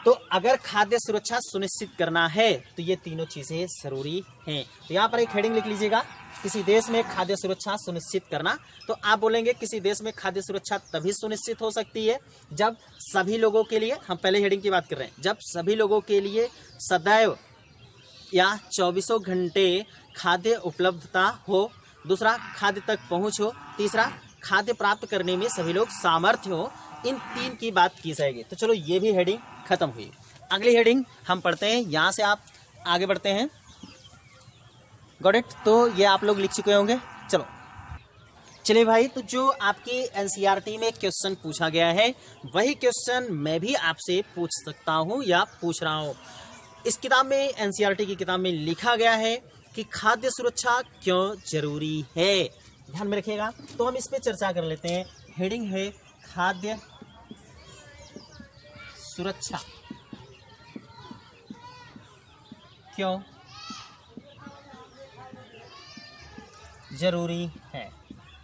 तो अगर खाद्य सुरक्षा सुनिश्चित करना है तो ये तीनों चीज़ें ज़रूरी हैं। तो यहाँ पर एक हेडिंग लिख लीजिएगा, किसी देश में खाद्य सुरक्षा सुनिश्चित करना। तो आप बोलेंगे किसी देश में खाद्य सुरक्षा तभी सुनिश्चित हो सकती है जब सभी लोगों के लिए, हम पहले हेडिंग की बात कर रहे हैं, जब सभी लोगों के लिए सदैव या 24 घंटे खाद्य उपलब्धता हो। दूसरा, खाद्य तक पहुँच हो। तीसरा, खाद्य प्राप्त करने में सभी लोग सामर्थ्य हो। इन 3 की बात की जाएगी। तो चलो ये भी हेडिंग खत्म हुई। अगली हेडिंग हम पढ़ते हैं, यहाँ से आप आगे बढ़ते हैं। Got it. तो ये आप लोग लिख चुके होंगे। चलो चलिए भाई, तो जो आपकी एनसीईआरटी में क्वेश्चन पूछा गया है वही क्वेश्चन मैं भी आपसे पूछ सकता हूँ या पूछ रहा हूँ। इस किताब में, एनसीईआरटी की किताब में लिखा गया है कि खाद्य सुरक्षा क्यों जरूरी है। ध्यान में रखिएगा। तो हम इस पे चर्चा कर लेते हैं। हेडिंग है खाद्य सुरक्षा क्यों जरूरी है।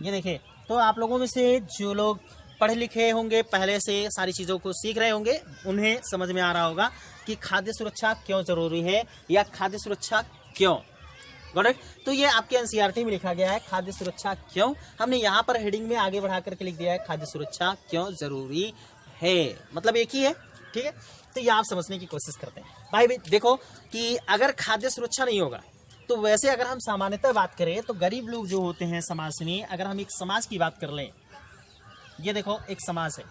ये देखिए, तो आप लोगों में से जो लोग पढ़े लिखे होंगे, पहले से सारी चीज़ों को सीख रहे होंगे, उन्हें समझ में आ रहा होगा कि खाद्य सुरक्षा क्यों जरूरी है या खाद्य सुरक्षा क्यों। Got it. तो ये आपके एनसीईआरटी में लिखा गया है खाद्य सुरक्षा क्यों, हमने यहाँ पर हेडिंग में आगे बढ़ा करके लिख दिया है खाद्य सुरक्षा क्यों जरूरी है, मतलब एक ही है, ठीक है। तो ये आप समझने की कोशिश करते हैं भाई देखो कि अगर खाद्य सुरक्षा नहीं होगा तो वैसे अगर हम सामान्यतः बात करें तो गरीब लोग जो होते हैं समाज में, अगर हम एक समाज की बात कर लें, ये देखो एक समाज है,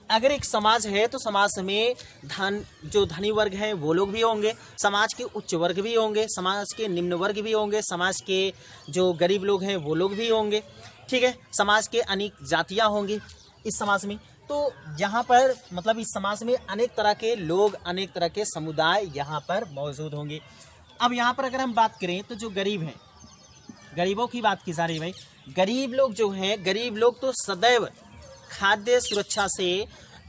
अगर एक समाज है तो समाज में जो धनी वर्ग है वो लोग भी होंगे, समाज के उच्च वर्ग भी होंगे, समाज के निम्न वर्ग भी होंगे, समाज के जो गरीब लोग हैं वो लोग भी होंगे, ठीक है। समाज के अनेक जातियां होंगी इस समाज में। तो यहाँ पर मतलब इस समाज में अनेक तरह के लोग, अनेक तरह के समुदाय यहाँ पर मौजूद होंगे। अब यहाँ पर अगर हम बात करें तो जो गरीब हैं, गरीबों की बात की जा रही है भाई, गरीब लोग जो हैं, गरीब लोग तो सदैव खाद्य सुरक्षा से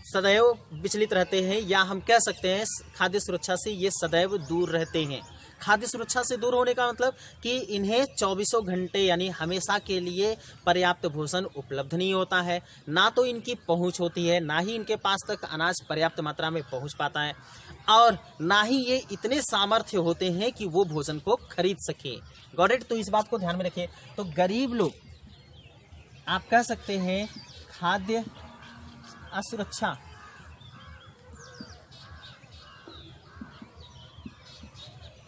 सदैव विचलित रहते हैं, या हम कह सकते हैं खाद्य सुरक्षा से ये सदैव दूर रहते हैं। खाद्य सुरक्षा से दूर होने का मतलब कि इन्हें 24 घंटे यानी हमेशा के लिए पर्याप्त भोजन उपलब्ध नहीं होता है, ना तो इनकी पहुंच होती है, ना ही इनके पास तक अनाज पर्याप्त मात्रा में पहुंच पाता है, और ना ही ये इतने सामर्थ्य होते हैं कि वो भोजन को खरीद सके। Got it. तो इस बात को ध्यान में रखें। तो गरीब लोग आप कह सकते हैं खाद्य असुरक्षा,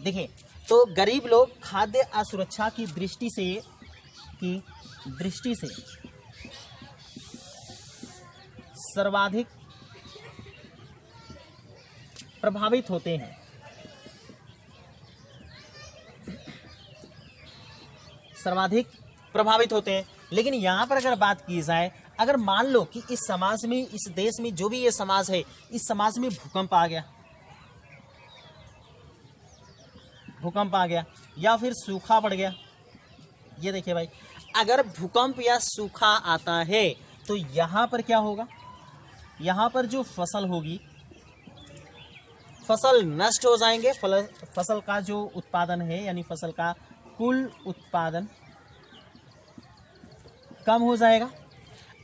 देखिए तो गरीब लोग खाद्य असुरक्षा की दृष्टि से सर्वाधिक प्रभावित होते हैं, सर्वाधिक प्रभावित होते हैं। लेकिन यहाँ पर अगर बात की जाए, अगर मान लो कि इस समाज में, इस देश में जो भी ये समाज है, इस समाज में भूकंप आ गया, या फिर सूखा पड़ गया, ये देखिए भाई, अगर भूकंप या सूखा आता है तो यहाँ पर क्या होगा, यहाँ पर जो फसल होगी, फसल नष्ट हो जाएंगे, फसल का जो उत्पादन है यानी फसल का कुल उत्पादन कम हो जाएगा।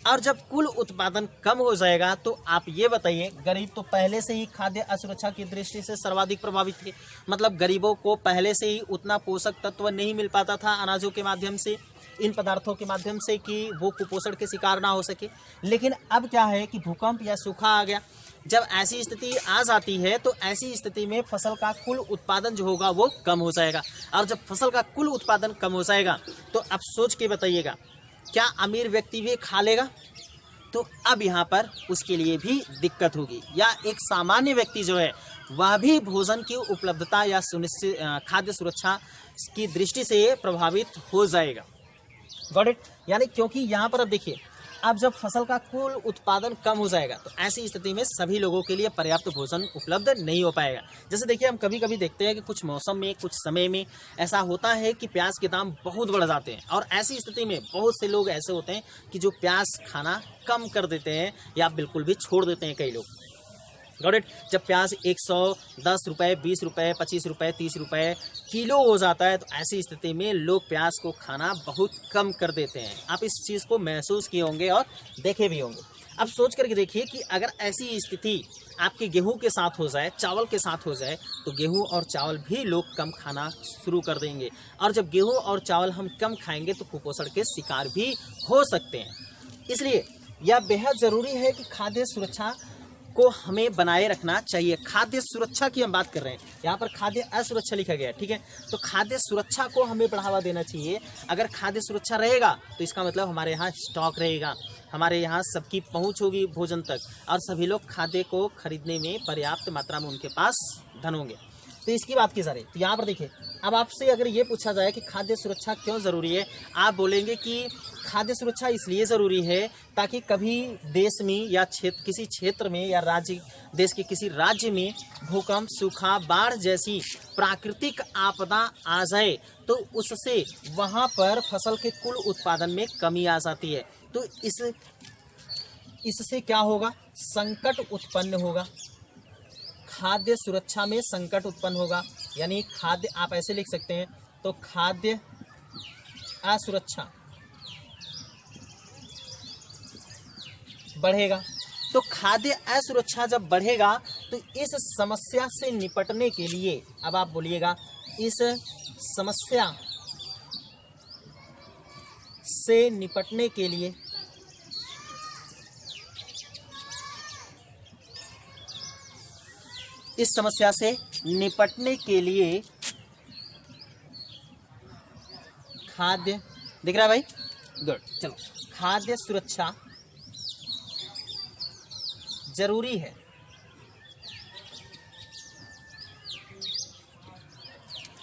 और जब कुल उत्पादन कम हो जाएगा तो आप ये बताइए, गरीब तो पहले से ही खाद्य असुरक्षा की दृष्टि से सर्वाधिक प्रभावित थे, मतलब गरीबों को पहले से ही उतना पोषक तत्व नहीं मिल पाता था अनाजों के माध्यम से, इन पदार्थों के माध्यम से कि वो कुपोषण के शिकार ना हो सके। लेकिन अब क्या है कि भूकंप या सूखा आ गया, जब ऐसी स्थिति आ जाती है तो ऐसी स्थिति में फसल का कुल उत्पादन जो होगा वो कम हो जाएगा, और जब फसल का कुल उत्पादन कम हो जाएगा तो अब सोच के बताइएगा, क्या अमीर व्यक्ति भी खा लेगा? तो अब यहाँ पर उसके लिए भी दिक्कत होगी, या एक सामान्य व्यक्ति जो है वह भी भोजन की उपलब्धता या सुनिश्चित खाद्य सुरक्षा की दृष्टि से प्रभावित हो जाएगा। Got it. यानी क्योंकि यहाँ पर अब देखिए, अब जब फसल का कुल उत्पादन कम हो जाएगा तो ऐसी स्थिति में सभी लोगों के लिए पर्याप्त भोजन उपलब्ध नहीं हो पाएगा। जैसे देखिए, हम कभी कभी देखते हैं कि कुछ मौसम में, कुछ समय में ऐसा होता है कि प्याज के दाम बहुत बढ़ जाते हैं, और ऐसी स्थिति में बहुत से लोग ऐसे होते हैं कि जो प्याज खाना कम कर देते हैं या बिल्कुल भी छोड़ देते हैं कई लोग। Got it. जब प्याज 110 रुपये, 20 रुपये, 25 रुपये, 30 रुपये किलो हो जाता है तो ऐसी स्थिति में लोग प्याज को खाना बहुत कम कर देते हैं। आप इस चीज़ को महसूस किए होंगे और देखे भी होंगे। अब सोच करके देखिए कि अगर ऐसी स्थिति आपके गेहूं के साथ हो जाए, चावल के साथ हो जाए, तो गेहूं और चावल भी लोग कम खाना शुरू कर देंगे, और जब गेहूं और चावल हम कम खाएंगे तो कुपोषण के शिकार भी हो सकते हैं। इसलिए यह बेहद ज़रूरी है कि खाद्य सुरक्षा को हमें बनाए रखना चाहिए। खाद्य सुरक्षा की हम बात कर रहे हैं, यहाँ पर खाद्य असुरक्षा लिखा गया है, ठीक है। तो खाद्य सुरक्षा को हमें बढ़ावा देना चाहिए। अगर खाद्य सुरक्षा रहेगा तो इसका मतलब हमारे यहाँ स्टॉक रहेगा, हमारे यहाँ सबकी पहुँच होगी भोजन तक, और सभी लोग खाद्य को खरीदने में पर्याप्त मात्रा में उनके पास धन होंगे। तो इसकी बात की जा रही है। तो यहाँ पर देखिए, अब आपसे अगर ये पूछा जाए कि खाद्य सुरक्षा क्यों ज़रूरी है, आप बोलेंगे कि खाद्य सुरक्षा इसलिए ज़रूरी है ताकि कभी देश में या किसी क्षेत्र में या देश के किसी राज्य में भूकंप, सूखा, बाढ़ जैसी प्राकृतिक आपदा आ जाए तो उससे वहाँ पर फसल के कुल उत्पादन में कमी आ जाती है। तो इससे क्या होगा, संकट उत्पन्न होगा, खाद्य सुरक्षा में संकट उत्पन्न होगा। यानी खाद्य, आप ऐसे लिख सकते हैं, तो खाद्य असुरक्षा बढ़ेगा। तो खाद्य असुरक्षा जब बढ़ेगा तो इस समस्या से निपटने के लिए, अब आप बोलिएगा, इस समस्या से निपटने के लिए इस समस्या से निपटने के लिए खाद्य, दिख रहा है भाई, गुड, चलो, खाद्य सुरक्षा जरूरी है।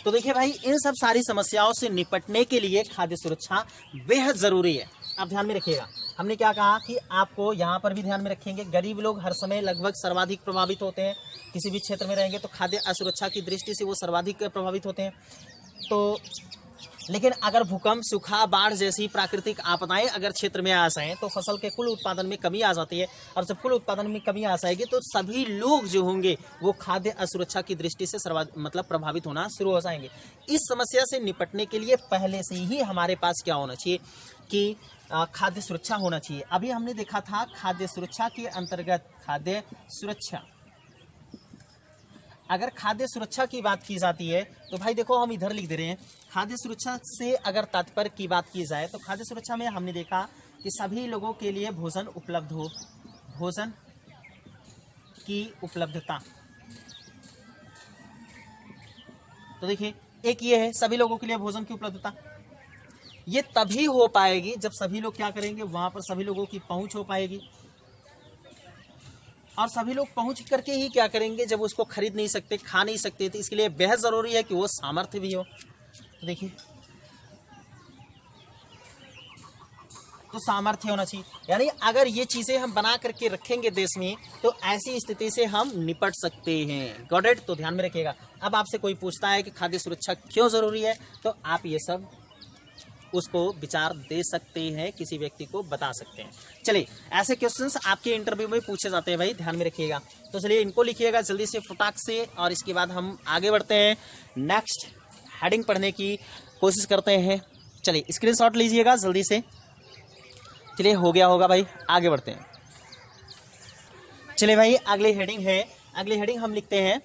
तो देखिए भाई, इन सब सारी समस्याओं से निपटने के लिए खाद्य सुरक्षा बेहद जरूरी है। आप ध्यान में रखिएगा, हमने क्या कहा कि आपको यहाँ पर भी ध्यान में रखेंगे, गरीब लोग हर समय लगभग सर्वाधिक प्रभावित होते हैं। किसी भी क्षेत्र में रहेंगे तो खाद्य असुरक्षा की दृष्टि से वो सर्वाधिक प्रभावित होते हैं। तो लेकिन अगर भूकंप, सूखा, बाढ़ जैसी प्राकृतिक आपदाएं अगर क्षेत्र में आ जाएं तो फसल के कुल उत्पादन में कमी आ जाती है, और जब कुल उत्पादन में कमी आ जाएगी तो सभी लोग जो होंगे वो खाद्य असुरक्षा की दृष्टि से मतलब प्रभावित होना शुरू हो जाएंगे। इस समस्या से निपटने के लिए पहले से ही हमारे पास क्या होना चाहिए कि खाद्य सुरक्षा होना चाहिए। अभी हमने देखा था खाद्य सुरक्षा के अंतर्गत खाद्य सुरक्षा, अगर खाद्य सुरक्षा की बात की जाती है तो भाई देखो हम इधर लिख दे रहे हैं, खाद्य सुरक्षा से अगर तात्पर्य की बात की जाए तो खाद्य सुरक्षा में हमने देखा कि सभी लोगों के लिए भोजन उपलब्ध हो, भोजन की उपलब्धता। तो देखिए, एक ये है सभी लोगों के लिए भोजन की उपलब्धता, ये तभी हो पाएगी जब सभी लोग क्या करेंगे, वहां पर सभी लोगों की पहुंच हो पाएगी, और सभी लोग पहुंच करके ही क्या करेंगे, जब उसको खरीद नहीं सकते, खा नहीं सकते, तो इसके लिए बेहद जरूरी है कि वो सामर्थ्य भी हो। तो देखिए, तो सामर्थ्य होना चाहिए, यानी अगर ये चीजें हम बना करके रखेंगे देश में तो ऐसी स्थिति से हम निपट सकते हैं। Got it? तो ध्यान में रखिएगा। अब आपसे कोई पूछता है कि खाद्य सुरक्षा क्यों जरूरी है, तो आप ये सब उसको विचार दे सकते हैं, किसी व्यक्ति को बता सकते हैं। चलिए, ऐसे क्वेश्चंस आपके इंटरव्यू में पूछे जाते हैं भाई, ध्यान में रखिएगा। तो चलिए इनको लिखिएगा जल्दी से फटाक से, और इसके बाद हम आगे बढ़ते हैं, नेक्स्ट हेडिंग पढ़ने की कोशिश करते हैं। चलिए स्क्रीनशॉट लीजिएगा जल्दी से। चलिए, हो गया होगा भाई, आगे बढ़ते हैं। चलिए भाई, अगली हेडिंग है, अगली हेडिंग हम लिखते हैं,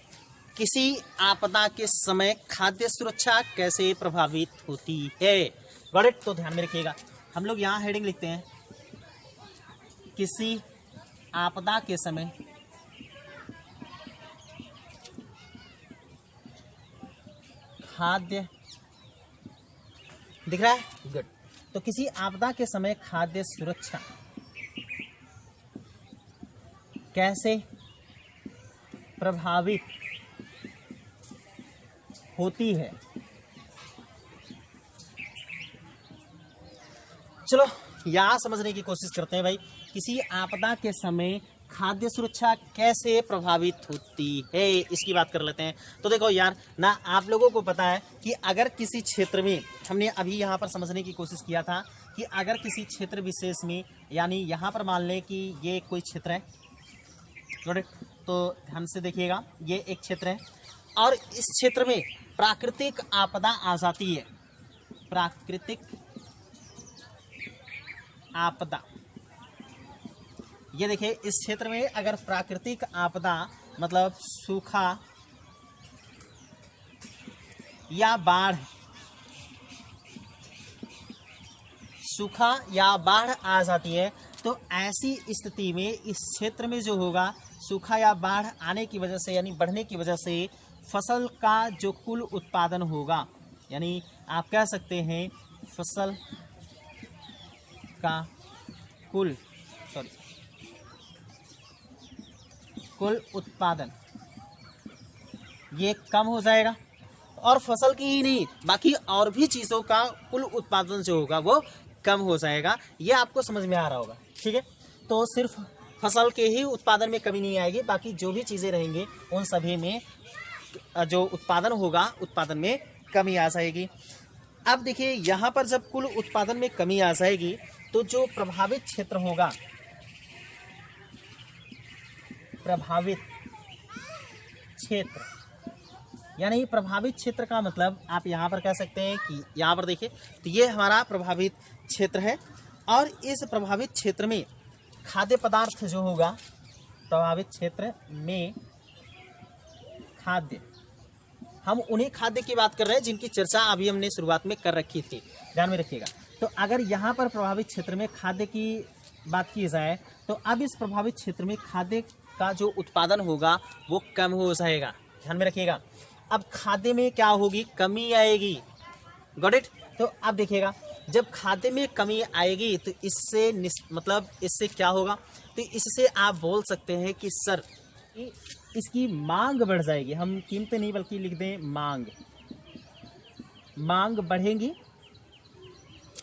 किसी आपदा के समय खाद्य सुरक्षा कैसे प्रभावित होती है। Got it? तो ध्यान में रखिएगा, हम लोग यहाँ हेडिंग लिखते हैं, किसी आपदा के समय खाद्य, दिख रहा है? गुड। तो किसी आपदा के समय खाद्य सुरक्षा कैसे प्रभावित होती है। चलो यहाँ समझने की कोशिश करते हैं भाई, किसी आपदा के समय खाद्य सुरक्षा कैसे प्रभावित होती है, इसकी बात कर लेते हैं। तो देखो यार ना, आप लोगों को पता है कि अगर किसी क्षेत्र में, हमने अभी यहाँ पर समझने की कोशिश किया था कि अगर किसी क्षेत्र विशेष में, यानी यहाँ पर मान लें कि ये कोई क्षेत्र है, तो ध्यान से देखिएगा, ये एक क्षेत्र है, और इस क्षेत्र में प्राकृतिक आपदा आ जाती है, प्राकृतिक आपदा। ये देखिए, इस क्षेत्र में अगर प्राकृतिक आपदा मतलब सूखा या बाढ़, सूखा या बाढ़ आ जाती है, तो ऐसी स्थिति में इस क्षेत्र में जो होगा, सूखा या बाढ़ आने की वजह से, यानी बढ़ने की वजह से फसल का जो कुल उत्पादन होगा, यानी आप कह सकते हैं फसल का कुल उत्पादन ये कम हो जाएगा, और फसल की ही नहीं, बाकी और भी चीज़ों का कुल उत्पादन जो होगा वो कम हो जाएगा। ये आपको समझ में आ रहा होगा, ठीक है? तो सिर्फ फसल के ही उत्पादन में कमी नहीं आएगी, बाकी जो भी चीज़ें रहेंगी उन सभी में जो उत्पादन होगा, उत्पादन में कमी आ जाएगी। अब देखिए, यहाँ पर जब कुल उत्पादन में कमी आ जाएगी तो जो प्रभावित क्षेत्र होगा, प्रभावित क्षेत्र, यानी प्रभावित क्षेत्र का मतलब आप यहाँ पर कह सकते हैं कि यहाँ पर देखिए, तो ये हमारा प्रभावित क्षेत्र है, और इस प्रभावित क्षेत्र में खाद्य पदार्थ जो होगा, प्रभावित क्षेत्र में खाद्य, हम उन्हीं खाद्य की बात कर रहे हैं जिनकी चर्चा अभी हमने शुरुआत में कर रखी थी, ध्यान में रखिएगा। तो अगर यहाँ पर प्रभावित क्षेत्र में खाद्य की बात की जाए तो अब इस प्रभावित क्षेत्र में खाद्य का जो उत्पादन होगा वो कम हो जाएगा, ध्यान में रखिएगा। अब खाद्य में क्या होगी, कमी आएगी, गॉट इट। तो अब देखिएगा जब खाद्य में कमी आएगी तो इससे मतलब इससे क्या होगा, तो इससे आप बोल सकते हैं कि सर इसकी मांग बढ़ जाएगी। हम कीमतें नहीं बल्कि लिख दें मांग बढ़ेगी,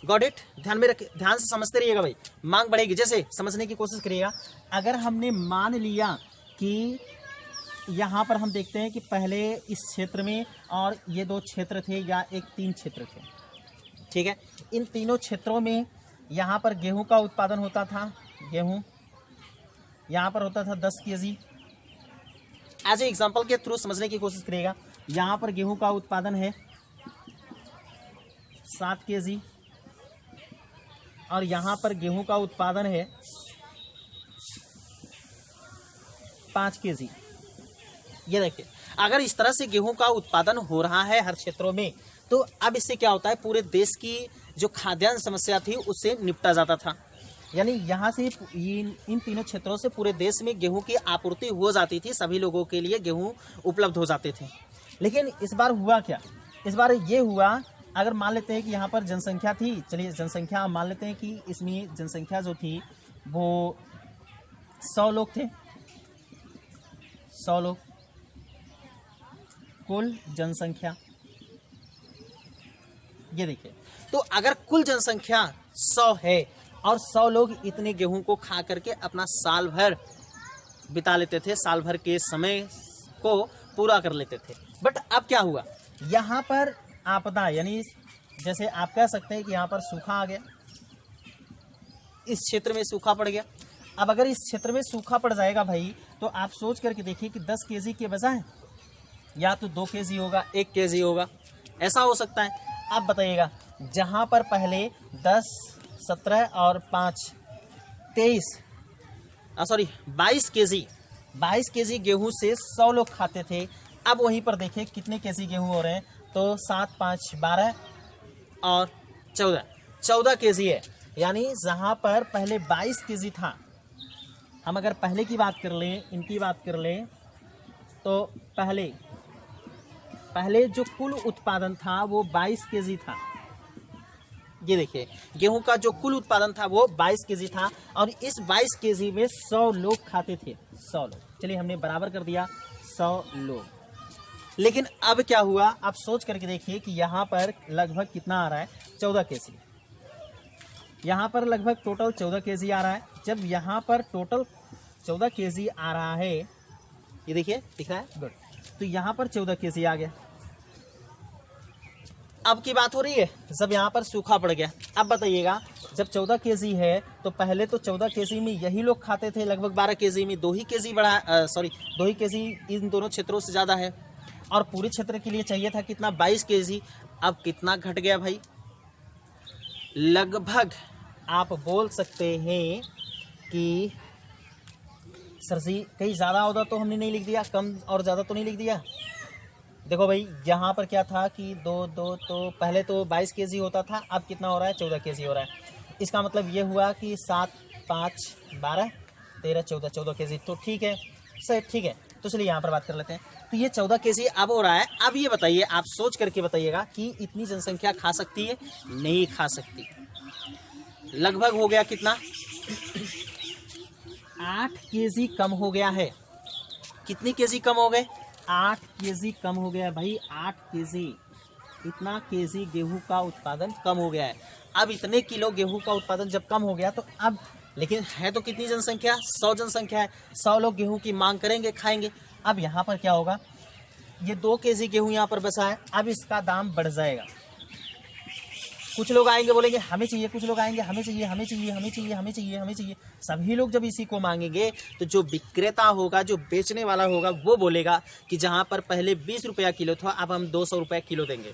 गॉट इट। ध्यान में रखिए, ध्यान से समझते रहिएगा भाई, मांग बढ़ेगी। जैसे समझने की कोशिश करिएगा, अगर हमने मान लिया कि यहाँ पर हम देखते हैं कि पहले इस क्षेत्र में और ये 2 क्षेत्र थे या 3 क्षेत्र थे, ठीक है। इन तीनों क्षेत्रों में यहाँ पर गेहूं का उत्पादन होता था, गेहूं यहाँ पर होता था 10 केजी। एज ए एग्जाम्पल के थ्रू समझने की कोशिश करिएगा, यहाँ पर गेहूं का उत्पादन है 7 केजी और यहाँ पर गेहूं का उत्पादन है 5 केजी। ये देखिए, अगर इस तरह से गेहूं का उत्पादन हो रहा है हर क्षेत्रों में, तो अब इससे क्या होता है, पूरे देश की जो खाद्यान्न समस्या थी उससे निपटा जाता था। यानी यहाँ से इन तीनों क्षेत्रों से पूरे देश में गेहूं की आपूर्ति हो जाती थी, सभी लोगों के लिए गेहूं उपलब्ध हो जाते थे। लेकिन इस बार हुआ क्या, इस बार ये हुआ, अगर मान लेते हैं कि यहाँ पर जनसंख्या थी, चलिए जनसंख्या मान लेते हैं कि इसमें जनसंख्या जो थी वो 100 लोग थे, 100 लोग कुल जनसंख्या। ये देखिए, तो अगर कुल जनसंख्या 100 है और 100 लोग इतने गेहूं को खा करके अपना साल भर बिता लेते थे, साल भर के समय को पूरा कर लेते थे। बट अब क्या हुआ, यहाँ पर आपदा, यानी जैसे आप कह सकते हैं कि यहाँ पर सूखा आ गया, इस क्षेत्र में सूखा पड़ गया। अब अगर इस क्षेत्र में सूखा पड़ जाएगा भाई, तो आप सोच करके देखिए कि 10 केजी के बजाय या तो 2 केजी होगा, 1 केजी होगा, ऐसा हो सकता है। आप बताइएगा, जहाँ पर पहले 10, 17 और 5 22 केजी गेहूं से 100 लोग खाते थे। अब वहीं पर देखिए कितने केजी गेहूं हो रहे हैं, तो 7, 5, 12 और 14 केजी है। यानी जहाँ पर पहले 22 केजी था, हम अगर पहले की बात कर लें, इनकी बात कर लें, तो पहले जो कुल उत्पादन था वो 22 केजी था। ये देखिए, गेहूं का जो कुल उत्पादन था वो 22 केजी था और इस 22 केजी में 100 लोग खाते थे, 100 लोग। चलिए हमने बराबर कर दिया 100 लोग। लेकिन अब क्या हुआ, आप सोच करके देखिए कि यहाँ पर लगभग कितना आ रहा है, 14 केजी। यहाँ पर लगभग टोटल 14 केजी आ रहा है। जब यहाँ पर टोटल 14 केजी आ रहा है, ये देखिए दिख रहा है, गुड। तो यहाँ पर 14 केजी आ गया। अब की बात हो रही है जब यहाँ पर सूखा पड़ गया। अब बताइएगा, जब 14 केजी है तो पहले तो 14 केजी में यही लोग खाते थे, लगभग 12 केजी में 2 ही केजी इन दोनों क्षेत्रों से ज़्यादा है और पूरे क्षेत्र के लिए चाहिए था कितना, 22 केजी। अब कितना घट गया भाई, लगभग आप बोल सकते हैं कि सर जी कहीं ज़्यादा होता तो हमने नहीं लिख दिया, कम और ज़्यादा तो नहीं लिख दिया। देखो भाई, यहाँ पर क्या था कि 2 तो पहले तो 22 केजी होता था, अब कितना हो रहा है, 14 केजी हो रहा है। इसका मतलब ये हुआ कि 7, 5, 12, 13, 14 केजी। तो ठीक है सर, ठीक है। तो चलिए यहाँ पर बात कर लेते हैं। तो ये 14 केजी अब हो रहा है। अब ये बताइए, आप सोच करके बताइएगा कि इतनी जनसंख्या खा सकती है, नहीं खा सकती। लगभग हो गया कितना, 8 केजी कम हो गया है। कितनी केजी कम हो गए, 8 केजी कम हो गया भाई, 8 केजी। इतना केजी गेहूं का उत्पादन कम हो गया है। अब इतने किलो गेहूं का उत्पादन जब कम हो गया तो अब, लेकिन है तो कितनी जनसंख्या, 100 जनसंख्या है, 100 लोग गेहूं की मांग करेंगे, खाएंगे। अब यहाँ पर क्या होगा, ये 2 केजी गेहूं यहाँ पर बचा है, अब इसका दाम बढ़ जाएगा। कुछ लोग आएंगे बोलेंगे हमें चाहिए, कुछ लोग आएंगे हमें चाहिए, हमें चाहिए, हमें चाहिए, हमें चाहिए, हमें चाहिए। सभी लोग जब इसी को मांगेंगे तो जो विक्रेता होगा, जो बेचने वाला होगा, वो बोलेगा कि जहां पर पहले 20 रुपया किलो था अब हम 200 रुपया किलो देंगे।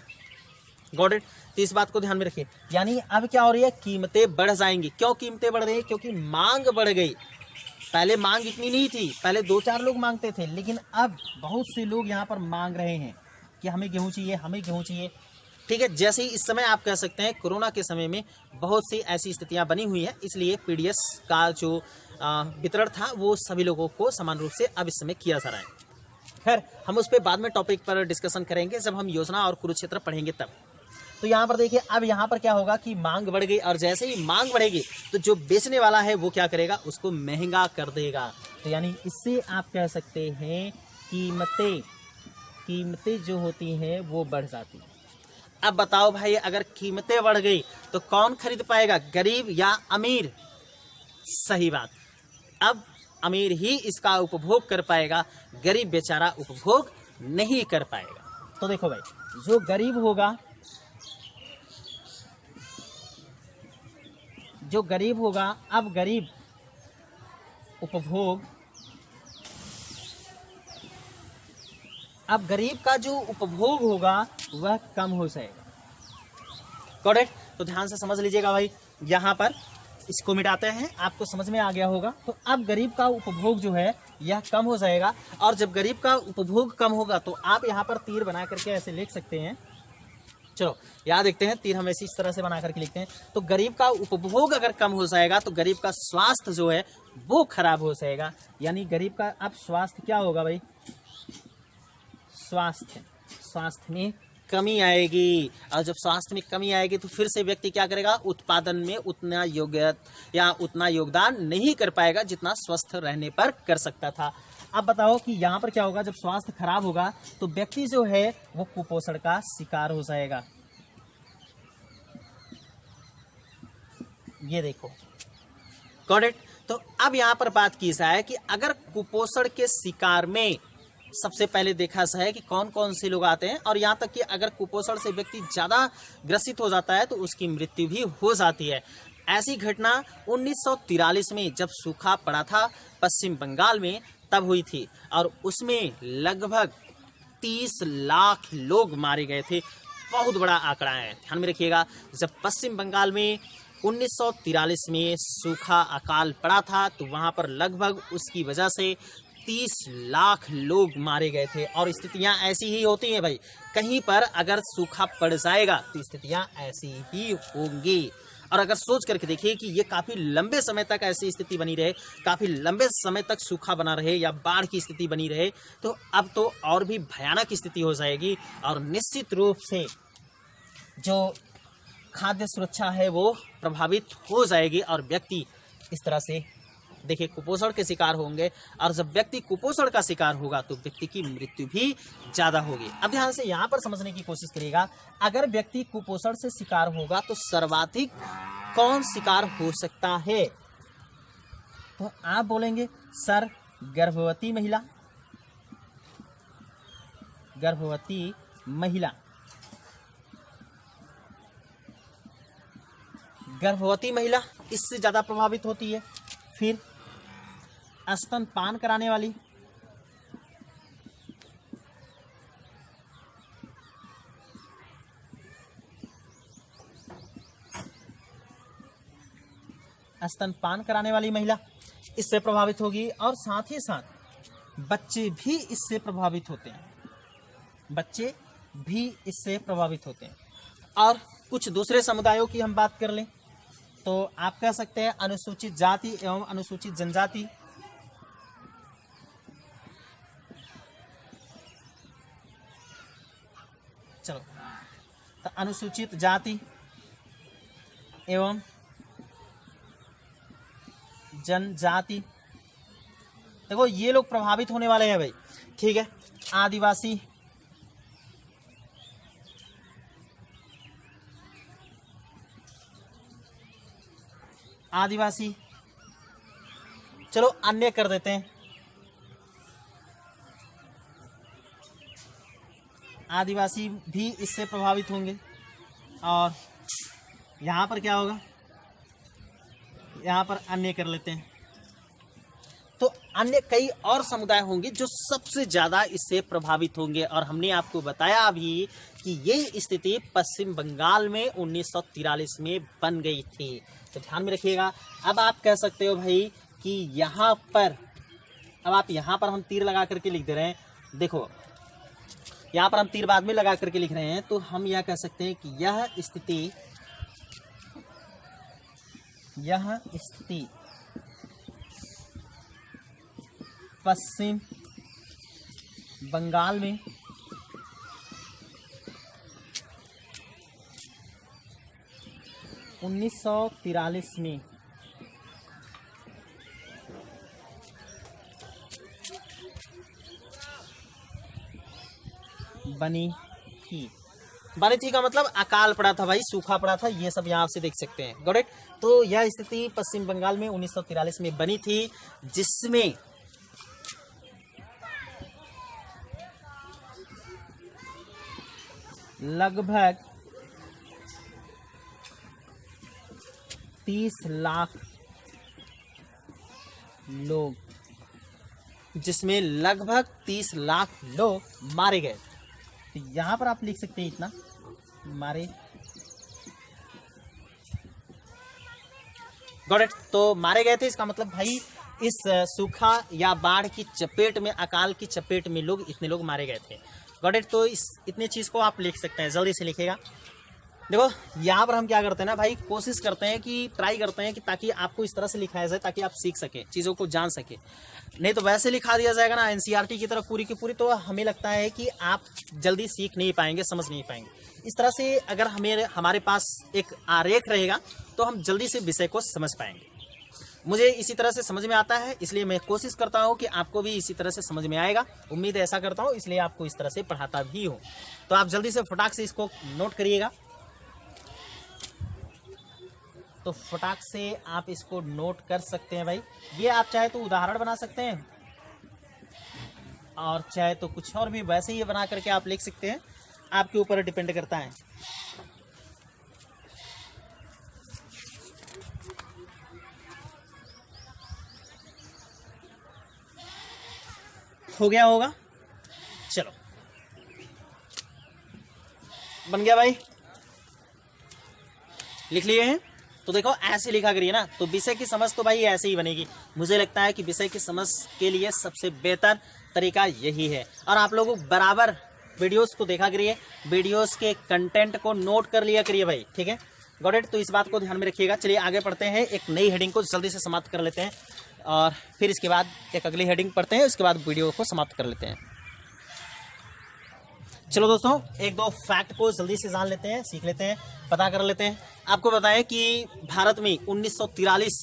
Got it. तो इस बात को ध्यान में रखिए। यानी अब क्या हो रही है, कीमतें बढ़ जाएंगी। क्यों कीमतें बढ़ रही है, क्योंकि मांग बढ़ गई। पहले मांग इतनी नहीं थी, पहले 2-4 लोग मांगते थे, लेकिन अब बहुत से लोग यहाँ पर मांग रहे हैं कि हमें गेहूँ चाहिए, हमें गेहूँ चाहिए। ठीक है, जैसे ही इस समय आप कह सकते हैं कोरोना के समय में बहुत सी ऐसी स्थितियां बनी हुई हैं, इसलिए पीडीएस का जो वितरण था वो सभी लोगों को समान रूप से अब इस समय किया जा रहा है। खैर, हम उस पर बाद में टॉपिक पर डिस्कशन करेंगे जब हम योजना और कुरुक्षेत्र पढ़ेंगे तब। तो यहाँ पर देखिए, अब यहाँ पर क्या होगा कि मांग बढ़ गई, और जैसे ही मांग बढ़ेगी तो जो बेचने वाला है वो क्या करेगा, उसको महंगा कर देगा। तो यानी इससे आप कह सकते हैं कीमतें जो होती हैं वो बढ़ जाती हैं। अब बताओ भाई, अगर कीमतें बढ़ गई तो कौन खरीद पाएगा, गरीब या अमीर? सही बात, अब अमीर ही इसका उपभोग कर पाएगा, गरीब बेचारा उपभोग नहीं कर पाएगा। तो देखो भाई, जो गरीब होगा, अब गरीब का जो उपभोग होगा वह कम हो जाएगा। करेक्ट? तो ध्यान से समझ लीजिएगा भाई, यहाँ पर इसको मिटाते हैं, आपको समझ में आ गया होगा। तो अब गरीब का उपभोग जो है यह कम हो जाएगा, और जब गरीब का उपभोग कम होगा तो आप यहाँ पर तीर बना करके ऐसे लिख सकते हैं। चलो याद देखते हैं, तीर हम ऐसी इस तरह से बना करके लिखते हैं। तो गरीब का उपभोग अगर कम हो जाएगा तो गरीब का स्वास्थ्य जो है वो खराब हो जाएगा। यानी गरीब का अब स्वास्थ्य क्या होगा भाई, स्वास्थ्य में कमी आएगी, और जब स्वास्थ्य में कमी आएगी तो फिर से व्यक्ति क्या करेगा, उत्पादन में उतना योगदान नहीं कर पाएगा जितना स्वस्थ रहने पर कर सकता था। अब बताओ कि यहाँ पर क्या होगा, जब स्वास्थ्य खराब होगा तो व्यक्ति जो है वो कुपोषण का शिकार हो जाएगा। ये देखो, करेक्ट? तो अब यहाँ पर बात की जाए कि अगर कुपोषण के शिकार में सबसे पहले देखा जाए कि कौन कौन से लोग आते हैं, और यहाँ तक कि अगर कुपोषण से व्यक्ति ज़्यादा ग्रसित हो जाता है तो उसकी मृत्यु भी हो जाती है। ऐसी घटना 1943 में जब सूखा पड़ा था पश्चिम बंगाल में तब हुई थी, और उसमें लगभग 30 लाख लोग मारे गए थे। बहुत बड़ा आंकड़ा है, ध्यान में रखिएगा। जब पश्चिम बंगाल में 1943 में सूखा अकाल पड़ा था तो वहाँ पर लगभग उसकी वजह से 30 लाख लोग मारे गए थे। और स्थितियां ऐसी ही होती हैं भाई, कहीं पर अगर सूखा पड़ जाएगा तो स्थितियां ऐसी ही होंगी। और अगर सोच करके देखिए कि ये काफ़ी लंबे समय तक ऐसी स्थिति बनी रहे, काफ़ी लंबे समय तक सूखा बना रहे या बाढ़ की स्थिति बनी रहे, तो अब तो और भी भयानक स्थिति हो जाएगी, और निश्चित रूप से जो खाद्य सुरक्षा है वो प्रभावित हो जाएगी, और व्यक्ति इस तरह से देखिए कुपोषण के शिकार होंगे। और जब व्यक्ति कुपोषण का शिकार होगा तो व्यक्ति की मृत्यु भी ज़्यादा होगी। अब ध्यान से यहाँ पर समझने की कोशिश करिएगा, अगर व्यक्ति कुपोषण से शिकार होगा तो सर्वाधिक कौन शिकार हो सकता है? तो आप बोलेंगे सर, गर्भवती महिला इससे ज़्यादा प्रभावित होती है। फिर स्तनपान कराने वाली, महिला इससे प्रभावित होगी, और साथ ही साथ बच्चे भी इससे प्रभावित होते हैं। और कुछ दूसरे समुदायों की हम बात कर लें तो आप कह सकते हैं अनुसूचित जाति एवं अनुसूचित जनजाति, चलो तो अनुसूचित जाति एवं जनजाति, देखो ये लोग प्रभावित होने वाले हैं भाई। ठीक है, आदिवासी, चलो अन्य कर देते हैं, आदिवासी भी इससे प्रभावित होंगे। और यहाँ पर क्या होगा, यहाँ पर अन्य कर लेते हैं। तो अन्य कई और समुदाय होंगे जो सबसे ज़्यादा इससे प्रभावित होंगे, और हमने आपको बताया अभी कि ये स्थिति पश्चिम बंगाल में 1943 में बन गई थी। तो ध्यान में रखिएगा। अब आप कह सकते हो भाई कि यहाँ पर, अब आप यहाँ पर हम तीर लगा करके लिख दे रहे हैं, देखो यहाँ पर हम तीर बाद में लगा करके लिख रहे हैं, तो हम यह कह सकते हैं कि यह स्थिति पश्चिम बंगाल में 1943 में बनी थी। बनी थी का मतलब अकाल पड़ा था भाई, सूखा पड़ा था, ये सब यहाँ से देख सकते हैं। Got it. तो यह स्थिति पश्चिम बंगाल में 1943 में बनी थी, जिसमें लगभग 30 लाख लोग, जिसमें लगभग 30 लाख लोग मारे गए। तो यहां पर आप लिख सकते हैं इतना, मारे। Got it. तो मारे गए थे, इसका मतलब भाई इस सूखा या बाढ़ की चपेट में, अकाल की चपेट में लोग, इतने लोग मारे गए थे। Got it. तो इस इतने चीज को आप लिख सकते हैं, जल्दी से लिखिएगा। देखो यहाँ पर हम क्या करते हैं ना भाई, कोशिश करते हैं कि ट्राई करते हैं कि ताकि आपको इस तरह से लिखाया जाए ताकि आप सीख सके, चीज़ों को जान सके। नहीं तो वैसे लिखा दिया जाएगा ना एनसीईआरटी की तरफ पूरी की पूरी, तो हमें लगता है कि आप जल्दी सीख नहीं पाएंगे, समझ नहीं पाएंगे। इस तरह से अगर हमारे पास एक आरेख रहेगा तो हम जल्दी से विषय को समझ पाएंगे। मुझे इसी तरह से समझ में आता है, इसलिए मैं कोशिश करता हूँ कि आपको भी इसी तरह से समझ में आएगा। उम्मीद ऐसा करता हूँ, इसलिए आपको इस तरह से पढ़ाता भी हूँ। तो आप जल्दी से फटाक से इसको नोट करिएगा। तो फटाक से आप इसको नोट कर सकते हैं भाई। ये आप चाहे तो उदाहरण बना सकते हैं और चाहे तो कुछ और भी वैसे ही बना करके आप लिख सकते हैं, आपके ऊपर डिपेंड करता है। हो गया होगा, चलो बन गया भाई, लिख लिए हैं। तो देखो ऐसे लिखा करिए ना, तो विषय की समझ तो भाई ऐसे ही बनेगी। मुझे लगता है कि विषय की समझ के लिए सबसे बेहतर तरीका यही है। और आप लोगों बराबर वीडियोस को देखा करिए, वीडियोस के कंटेंट को नोट कर लिया करिए भाई, ठीक है। Got it. तो इस बात को ध्यान में रखिएगा। चलिए आगे पढ़ते हैं, एक नई हेडिंग को जल्दी से समाप्त कर लेते हैं और फिर इसके बाद एक अगली हेडिंग पढ़ते हैं, उसके बाद वीडियो को समाप्त कर लेते हैं। चलो दोस्तों, एक दो फैक्ट को जल्दी से जान लेते हैं, सीख लेते हैं, पता कर लेते हैं। आपको बताएं कि भारत में 1943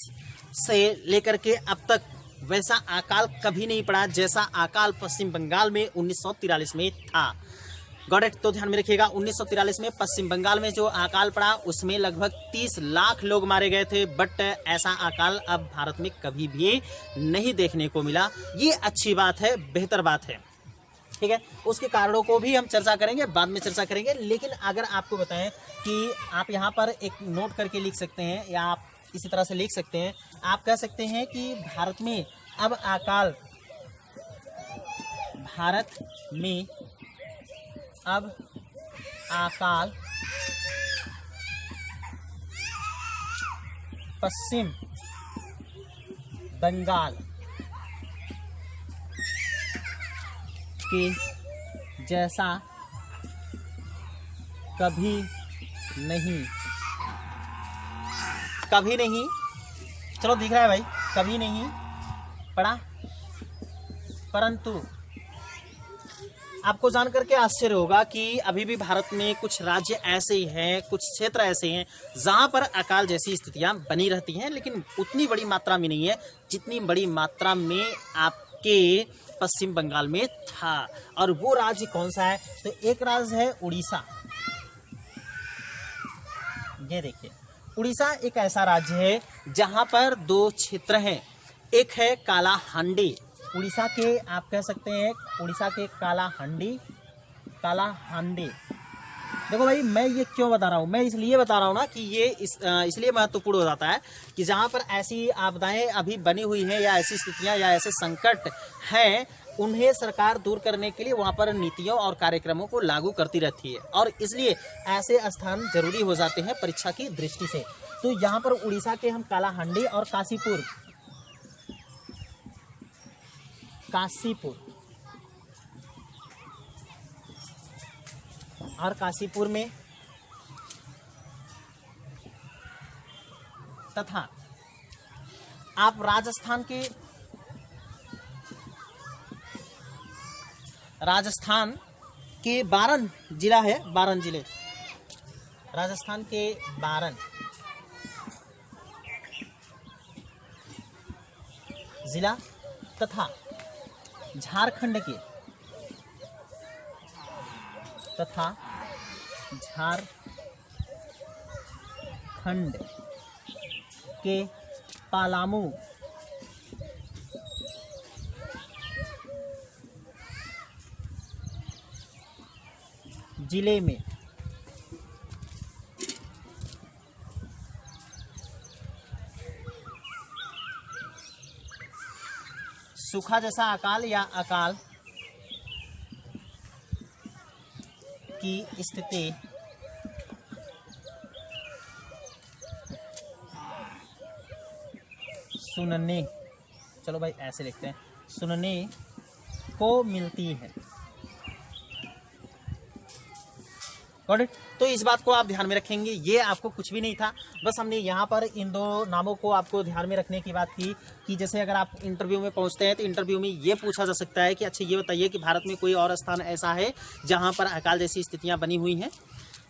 से लेकर के अब तक वैसा अकाल कभी नहीं पड़ा जैसा अकाल पश्चिम बंगाल में 1943 में था। Got it. तो ध्यान में रखिएगा, 1943 में पश्चिम बंगाल में जो अकाल पड़ा उसमें लगभग 30 लाख लोग मारे गए थे। बट ऐसा अकाल अब भारत में कभी भी नहीं देखने को मिला। ये अच्छी बात है, बेहतर बात है, ठीक है। उसके कारणों को भी हम चर्चा करेंगे, बाद में चर्चा करेंगे। लेकिन अगर आपको बताएं कि आप यहाँ पर एक नोट करके लिख सकते हैं या आप इसी तरह से लिख सकते हैं, आप कह सकते हैं कि भारत में अब अकाल पश्चिम बंगाल के जैसा कभी नहीं, चलो दिख रहा है भाई, कभी नहीं पड़ा। परंतु आपको जान करके आश्चर्य होगा कि अभी भी भारत में कुछ राज्य ऐसे ही हैं, कुछ क्षेत्र ऐसे हैं जहां पर अकाल जैसी स्थितियां बनी रहती हैं, लेकिन उतनी बड़ी मात्रा में नहीं है जितनी बड़ी मात्रा में आपके पश्चिम बंगाल में था। और वो राज्य कौन सा है? तो एक राज्य है उड़ीसा। ये देखिए, उड़ीसा एक ऐसा राज्य है जहां पर दो क्षेत्र हैं। एक है कालाहांडी, उड़ीसा के आप कह सकते हैं उड़ीसा के कालाहांडी। देखो भाई, मैं ये क्यों बता रहा हूँ, मैं इसलिए बता रहा हूँ ना कि ये इसलिए महत्वपूर्ण हो जाता है कि जहाँ पर ऐसी आपदाएं अभी बनी हुई हैं या ऐसी स्थितियाँ या ऐसे संकट हैं, उन्हें सरकार दूर करने के लिए वहाँ पर नीतियों और कार्यक्रमों को लागू करती रहती है। और इसलिए ऐसे स्थान जरूरी हो जाते हैं परीक्षा की दृष्टि से। तो यहाँ पर उड़ीसा के हम कालाहांडी और काशीपुर काशीपुर, और काशीपुर में तथा आप राजस्थान के बारन जिला है, बारन जिले, राजस्थान के बारन जिला तथा झारखंड के पलामू जिले में सूखा जैसा अकाल या अकाल की स्थिति सुनने, चलो भाई ऐसे लिखते हैं, सुनने को मिलती है। Got it. तो इस बात को आप ध्यान में रखेंगे, ये आपको कुछ भी नहीं था, बस हमने यहाँ पर इन दो नामों को आपको ध्यान में रखने की बात की कि जैसे अगर आप इंटरव्यू में पहुँचते हैं तो इंटरव्यू में ये पूछा जा सकता है कि अच्छा ये बताइए कि भारत में कोई और स्थान ऐसा है जहाँ पर अकाल जैसी स्थितियाँ बनी हुई हैं।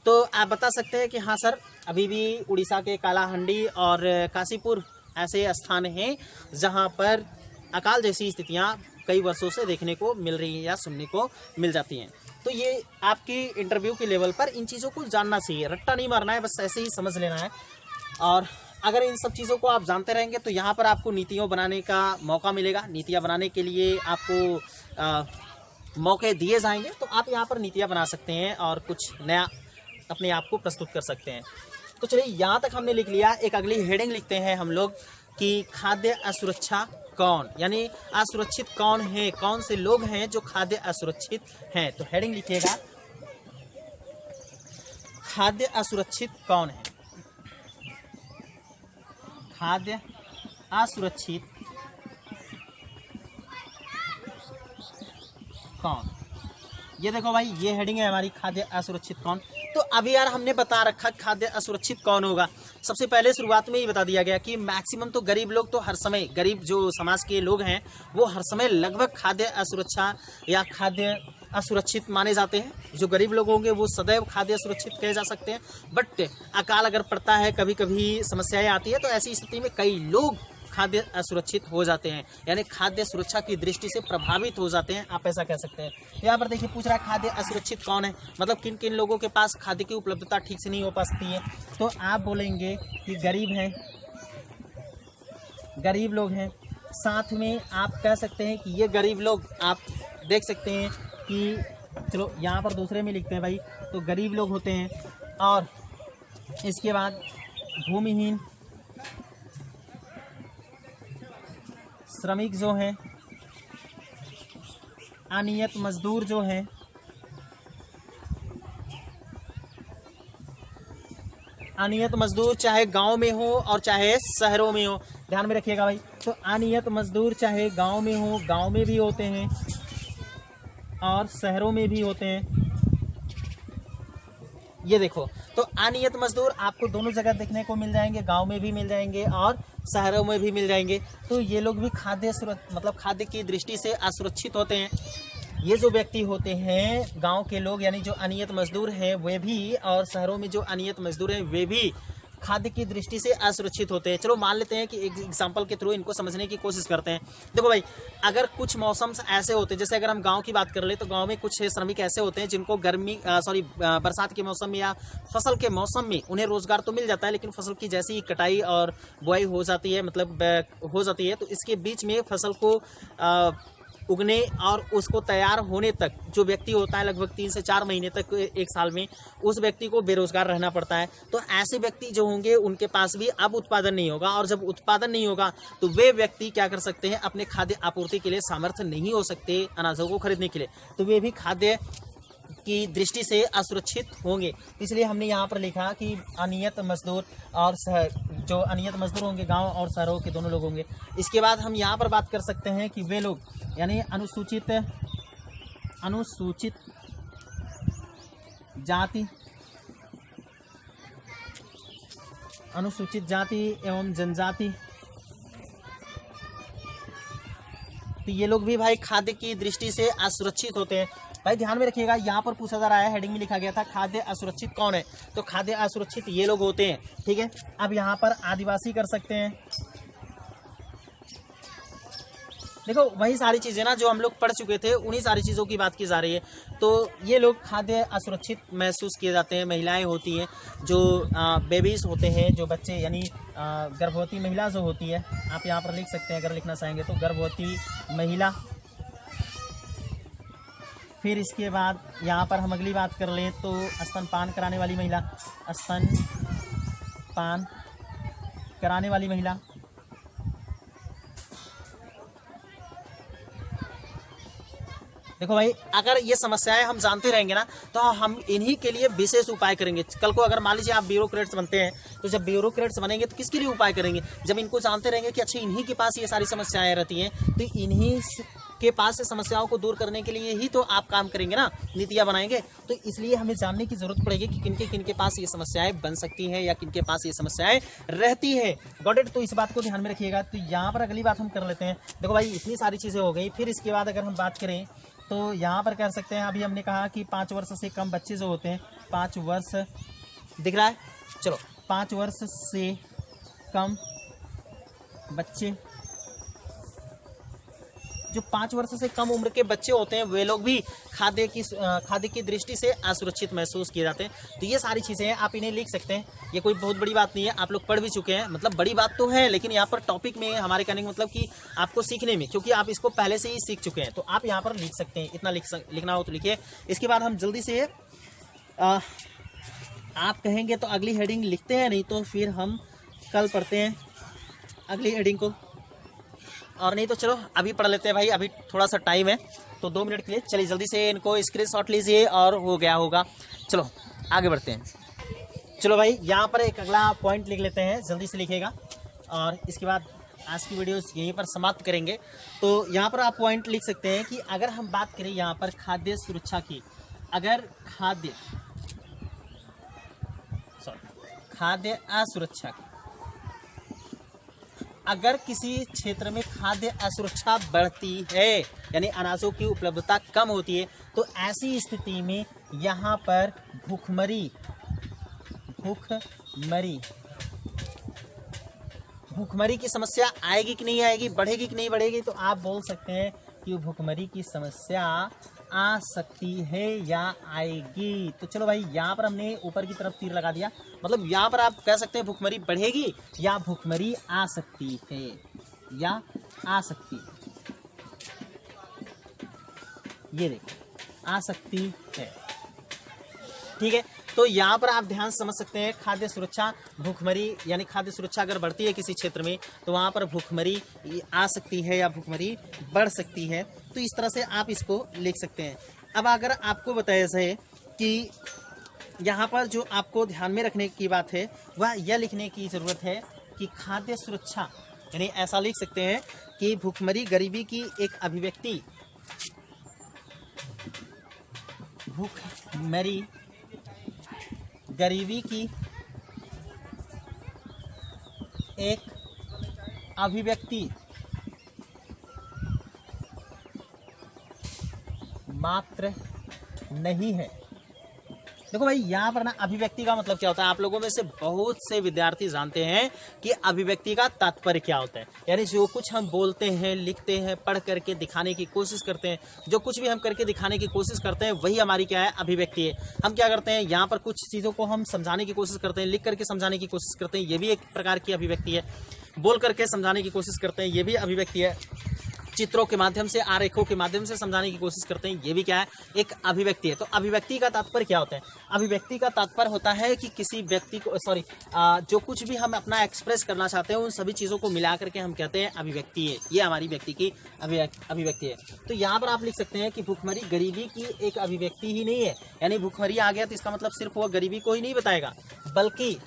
तो आप बता सकते हैं कि हाँ सर, अभी भी उड़ीसा के कालाहांडी और काशीपुर ऐसे स्थान हैं जहाँ पर अकाल जैसी स्थितियाँ कई वर्षों से देखने को मिल रही हैं या सुनने को मिल जाती हैं। तो ये आपकी इंटरव्यू के लेवल पर इन चीज़ों को जानना चाहिए, रट्टा नहीं मारना है, बस ऐसे ही समझ लेना है। और अगर इन सब चीज़ों को आप जानते रहेंगे तो यहाँ पर आपको नीतियों बनाने का मौका मिलेगा, नीतियाँ बनाने के लिए आपको मौके दिए जाएंगे, तो आप यहाँ पर नीतियाँ बना सकते हैं और कुछ नया अपने आप को प्रस्तुत कर सकते हैं। तो चलिए यहाँ तक हमने लिख लिया। एक अगली हेडिंग लिखते हैं हम लोग कि खाद्य असुरक्षा कौन, यानी असुरक्षित कौन है, कौन से लोग हैं जो खाद्य असुरक्षित हैं। तो हेडिंग लिखिएगा, खाद्य असुरक्षित कौन है, खाद्य असुरक्षित कौन। ये देखो भाई, ये हेडिंग है हमारी, खाद्य असुरक्षित कौन। तो अभी यार हमने बता रखा खाद्य असुरक्षित कौन होगा। सबसे पहले शुरुआत में ही बता दिया गया कि मैक्सिमम तो गरीब लोग तो हर समय, गरीब जो समाज के लोग हैं वो हर समय लगभग खाद्य असुरक्षा या खाद्य असुरक्षित माने जाते हैं। जो गरीब लोग होंगे वो सदैव खाद्य असुरक्षित कहे जा सकते हैं। बट अकाल अगर पड़ता है, कभी कभी समस्याएं आती है, तो ऐसी स्थिति में कई लोग खाद्य असुरक्षित हो जाते हैं, यानी खाद्य सुरक्षा की दृष्टि से प्रभावित हो जाते हैं, आप ऐसा कह सकते हैं। यहाँ पर देखिए पूछ रहा है खाद्य असुरक्षित कौन है, मतलब किन किन लोगों के पास खाद्य की उपलब्धता ठीक से नहीं हो पाती है। तो आप बोलेंगे कि गरीब हैं, गरीब लोग हैं। साथ में आप कह सकते हैं कि ये गरीब लोग, आप देख सकते हैं कि चलो यहाँ पर दूसरे में लिखते हैं भाई, तो गरीब लोग होते हैं। और इसके बाद भूमिहीन, श्रमिक जो हैं, अनियत मजदूर जो हैं, अनियत मजदूर चाहे गांव में हो और चाहे शहरों में हो, ध्यान में रखिएगा भाई। तो अनियत मजदूर चाहे गांव में हो, गांव में भी होते हैं और शहरों में भी होते हैं। ये देखो, तो अनियत मजदूर आपको दोनों जगह देखने को मिल जाएंगे, गांव में भी मिल जाएंगे और शहरों में भी मिल जाएंगे। तो ये लोग भी खाद्य की दृष्टि से असुरक्षित होते हैं। ये जो व्यक्ति होते हैं गांव के लोग, यानी जो अनियत मजदूर हैं वे भी, और शहरों में जो अनियत मजदूर हैं वे भी खाद्य की दृष्टि से असुरक्षित होते हैं। चलो मान लेते हैं कि एक एग्जांपल के थ्रू इनको समझने की कोशिश करते हैं। देखो भाई, अगर कुछ मौसम ऐसे होते हैं, जैसे अगर हम गांव की बात कर ले तो गांव में कुछ श्रमिक ऐसे होते हैं जिनको बरसात के मौसम में या फसल के मौसम में उन्हें रोजगार तो मिल जाता है, लेकिन फसल की जैसी ही कटाई और बुआई हो जाती है, तो इसके बीच में फसल को उगने और उसको तैयार होने तक जो व्यक्ति होता है लगभग 3 से 4 महीने तक, एक साल में उस व्यक्ति को बेरोजगार रहना पड़ता है। तो ऐसे व्यक्ति जो होंगे उनके पास भी अब उत्पादन नहीं होगा, और जब उत्पादन नहीं होगा तो वे व्यक्ति क्या कर सकते हैं, अपने खाद्य आपूर्ति के लिए सामर्थ्य नहीं हो सकते अनाजों को खरीदने के लिए, तो वे भी खाद्य की दृष्टि से असुरक्षित होंगे। इसलिए हमने यहाँ पर लिखा कि अनियत मजदूर और जो अनियत मजदूर होंगे गांव और शहरों के दोनों लोग होंगे। इसके बाद हम यहाँ पर बात कर सकते हैं कि वे लोग यानी अनुसूचित जाति एवं जनजाति, तो ये लोग भी भाई खाद्य की दृष्टि से असुरक्षित होते हैं। भाई ध्यान में रखिएगा, यहाँ पर पूछा जा रहा है, हेडिंग में लिखा गया था खाद्य असुरक्षित कौन है, तो खाद्य असुरक्षित ये लोग होते हैं। ठीक है, अब यहाँ पर आदिवासी कर सकते हैं। देखो वही सारी चीजें ना जो हम लोग पढ़ चुके थे, उन्हीं सारी चीजों की बात की जा रही है। तो ये लोग खाद्य असुरक्षित महसूस किए जाते हैं। महिलाएं होती हैं जो बेबीज होते हैं, जो बच्चे यानी गर्भवती महिला जो होती है, आप यहाँ पर लिख सकते हैं अगर लिखना चाहेंगे तो, गर्भवती महिला। फिर इसके बाद यहाँ पर हम अगली बात कर लें तो स्तनपान कराने वाली महिला, स्तनपान कराने वाली महिला। देखो भाई, अगर ये समस्याएं हम जानते रहेंगे ना तो हम इन्हीं के लिए विशेष उपाय करेंगे। कल को अगर मान लीजिए आप ब्यूरोक्रेट्स बनते हैं, तो जब ब्यूरोक्रेट्स बनेंगे तो किसके लिए उपाय करेंगे? जब इनको जानते रहेंगे कि अच्छा इन्हीं के पास ये सारी समस्याएं रहती हैं, तो इन्हीं के पास से समस्याओं को दूर करने के लिए ही तो आप काम करेंगे ना, नीतियां बनाएंगे। तो इसलिए हमें जानने की जरूरत पड़ेगी कि किनके पास ये समस्याएं बन सकती हैं या किनके पास ये समस्याएं रहती है। Got it? तो इस बात को ध्यान में रखिएगा। तो यहाँ पर अगली बात हम कर लेते हैं। देखो भाई, इतनी सारी चीजें हो गई। फिर इसके बाद अगर हम बात करें तो यहाँ पर कर सकते हैं, अभी हमने कहा कि 5 वर्ष से कम बच्चे जो होते हैं, 5 वर्ष दिख रहा है, चलो 5 वर्ष से कम बच्चे, जो 5 वर्ष से कम उम्र के बच्चे होते हैं वे लोग भी खाद्य की दृष्टि से असुरक्षित महसूस किए जाते हैं। तो ये सारी चीज़ें हैं, आप इन्हें लिख सकते हैं। ये कोई बहुत बड़ी बात नहीं है, आप लोग पढ़ भी चुके हैं। मतलब बड़ी बात तो है, लेकिन यहाँ पर टॉपिक में हमारे कहने का मतलब कि आपको सीखने में, क्योंकि आप इसको पहले से ही सीख चुके हैं, तो आप यहाँ पर लिख सकते हैं। इतना लिखना हो तो लिखिए। इसके बाद हम जल्दी से आप कहेंगे तो अगली हेडिंग लिखते हैं, नहीं तो फिर हम कल पढ़ते हैं अगली हेडिंग को, और नहीं तो चलो अभी पढ़ लेते हैं भाई। अभी थोड़ा सा टाइम है तो 2 मिनट के लिए चलिए जल्दी से इनको स्क्रीनशॉट लीजिए और हो गया होगा। चलो आगे बढ़ते हैं। चलो भाई, यहाँ पर एक अगला पॉइंट लिख लेते हैं, जल्दी से लिखिएगा, और इसके बाद आज की वीडियो यहीं पर समाप्त करेंगे। तो यहाँ पर आप पॉइंट लिख सकते हैं कि अगर हम बात करें यहाँ पर खाद्य सुरक्षा की, अगर खाद्य असुरक्षा की, अगर किसी क्षेत्र में खाद्य असुरक्षा बढ़ती है यानी अनाजों की उपलब्धता कम होती है, तो ऐसी स्थिति में यहाँ पर भूखमरी की समस्या आएगी कि नहीं आएगी, बढ़ेगी कि नहीं बढ़ेगी? तो आप बोल सकते हैं कि भूखमरी की समस्या आ सकती है या आएगी। तो चलो भाई, यहाँ पर हमने ऊपर की तरफ तीर लगा दिया, मतलब यहाँ पर आप कह सकते हैं भूखमरी बढ़ेगी या भूखमरी आ सकती है, या आ सकती है। ये देखिए, आ सकती है। ठीक है, तो यहाँ पर आप ध्यान समझ सकते हैं खाद्य सुरक्षा, भूखमरी, यानी खाद्य सुरक्षा अगर बढ़ती है किसी क्षेत्र में तो वहाँ पर भूखमरी आ सकती है या भूखमरी बढ़ सकती है। तो इस तरह से आप इसको लिख सकते हैं। अब अगर आपको बताया जाए कि यहाँ पर जो आपको ध्यान में रखने की बात है वह यह लिखने की ज़रूरत है कि खाद्य सुरक्षा, यानी ऐसा लिख सकते हैं कि भूखमरी गरीबी की एक अभिव्यक्ति, भूखमरी गरीबी की एक अभिव्यक्ति मात्र नहीं है। देखो भाई, यहाँ पर ना अभिव्यक्ति का मतलब क्या होता है, आप लोगों में से बहुत से विद्यार्थी जानते हैं कि अभिव्यक्ति का तात्पर्य क्या होता है। यानी जो कुछ हम बोलते हैं, लिखते हैं, पढ़ करके दिखाने की कोशिश करते हैं, जो कुछ भी हम करके दिखाने की कोशिश करते हैं वही हमारी क्या है, अभिव्यक्ति है। हम क्या करते हैं, यहाँ पर कुछ चीज़ों को हम समझाने की कोशिश करते हैं, लिख करके समझाने की कोशिश करते हैं, ये भी एक प्रकार की अभिव्यक्ति है। बोल करके समझाने की कोशिश करते हैं, ये भी अभिव्यक्ति है। चित्रों के माध्यम से, आरेखों के माध्यम से समझाने की कोशिश करते हैं। ये भी क्या है, एक अभिव्यक्ति है। तो अभिव्यक्ति का तात्पर्य क्या होता है? अभिव्यक्ति का तात्पर्य होता है कि किसी व्यक्ति को जो कुछ भी हम अपना एक्सप्रेस करना चाहते हैं उन सभी चीज़ों को मिला करके हम कहते हैं अभिव्यक्ति है। ये हमारी व्यक्ति की अभिव्यक्ति है। तो यहाँ पर आप लिख सकते हैं कि भूखमरी गरीबी की एक अभिव्यक्ति ही नहीं है। यानी भूखमरी आ गया तो इसका मतलब सिर्फ वो गरीबी को ही नहीं बताएगा, बल्कि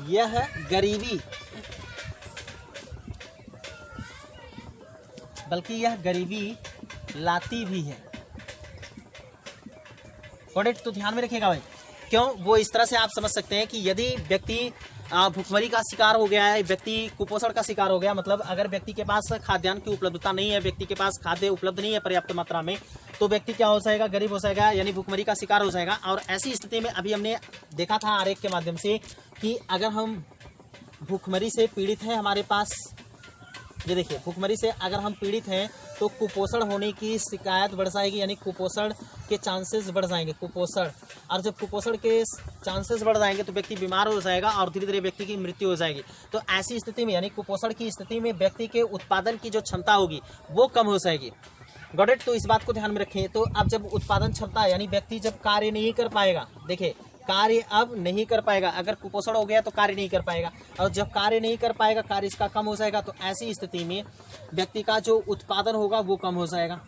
यह गरीबी लाती भी है। करेक्ट? तो ध्यान में रखिएगा भाई, क्यों? वो इस तरह से आप समझ सकते हैं कि यदि व्यक्ति भूखमरी का शिकार हो गया है, व्यक्ति कुपोषण का शिकार हो गया, मतलब अगर व्यक्ति के पास खाद्यान्न की उपलब्धता नहीं है, व्यक्ति के पास खाद्य उपलब्ध नहीं है पर्याप्त मात्रा में, तो व्यक्ति क्या हो जाएगा? गरीब हो जाएगा, यानी भूखमरी का शिकार हो जाएगा। और ऐसी स्थिति में अभी हमने देखा था आरेख के माध्यम से कि अगर हम भूखमरी से पीड़ित हैं, हमारे पास ये देखिए, भूखमरी से अगर हम पीड़ित हैं तो कुपोषण होने की शिकायत बढ़ जाएगी, यानी कुपोषण के चांसेस बढ़ जाएंगे। कुपोषण, और जब कुपोषण के चांसेस बढ़ जाएंगे तो व्यक्ति बीमार हो जाएगा और धीरे धीरे व्यक्ति की मृत्यु हो जाएगी। तो ऐसी स्थिति में, यानी कुपोषण की स्थिति में, व्यक्ति के उत्पादन की जो क्षमता होगी वो कम हो जाएगी। Got it? तो इस बात को ध्यान में रखें। तो अब जब उत्पादन क्षमता, यानी व्यक्ति जब कार्य नहीं कर पाएगा, देखिए कार्य अब नहीं कर पाएगा, अगर कुपोषण हो गया तो कार्य नहीं कर पाएगा, और जब कार्य नहीं कर पाएगा, कार्य इसका कम हो जाएगा, तो ऐसी स्थिति में व्यक्ति का जो उत्पादन होगा वो कम हो जाएगा।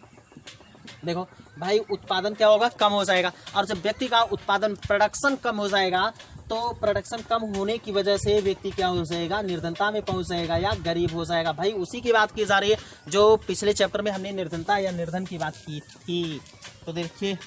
देखो भाई, उत्पादन क्या होगा? कम हो जाएगा। और जब व्यक्ति का उत्पादन, प्रोडक्शन कम हो जाएगा, तो प्रोडक्शन कम होने की वजह से व्यक्ति क्या हो जाएगा? निर्धनता में पहुंच जाएगा या गरीब हो जाएगा। भाई उसी की बात की जा रही है जो पिछले चैप्टर में हमने निर्धनता या निर्धन की बात की थी। तो देखिए,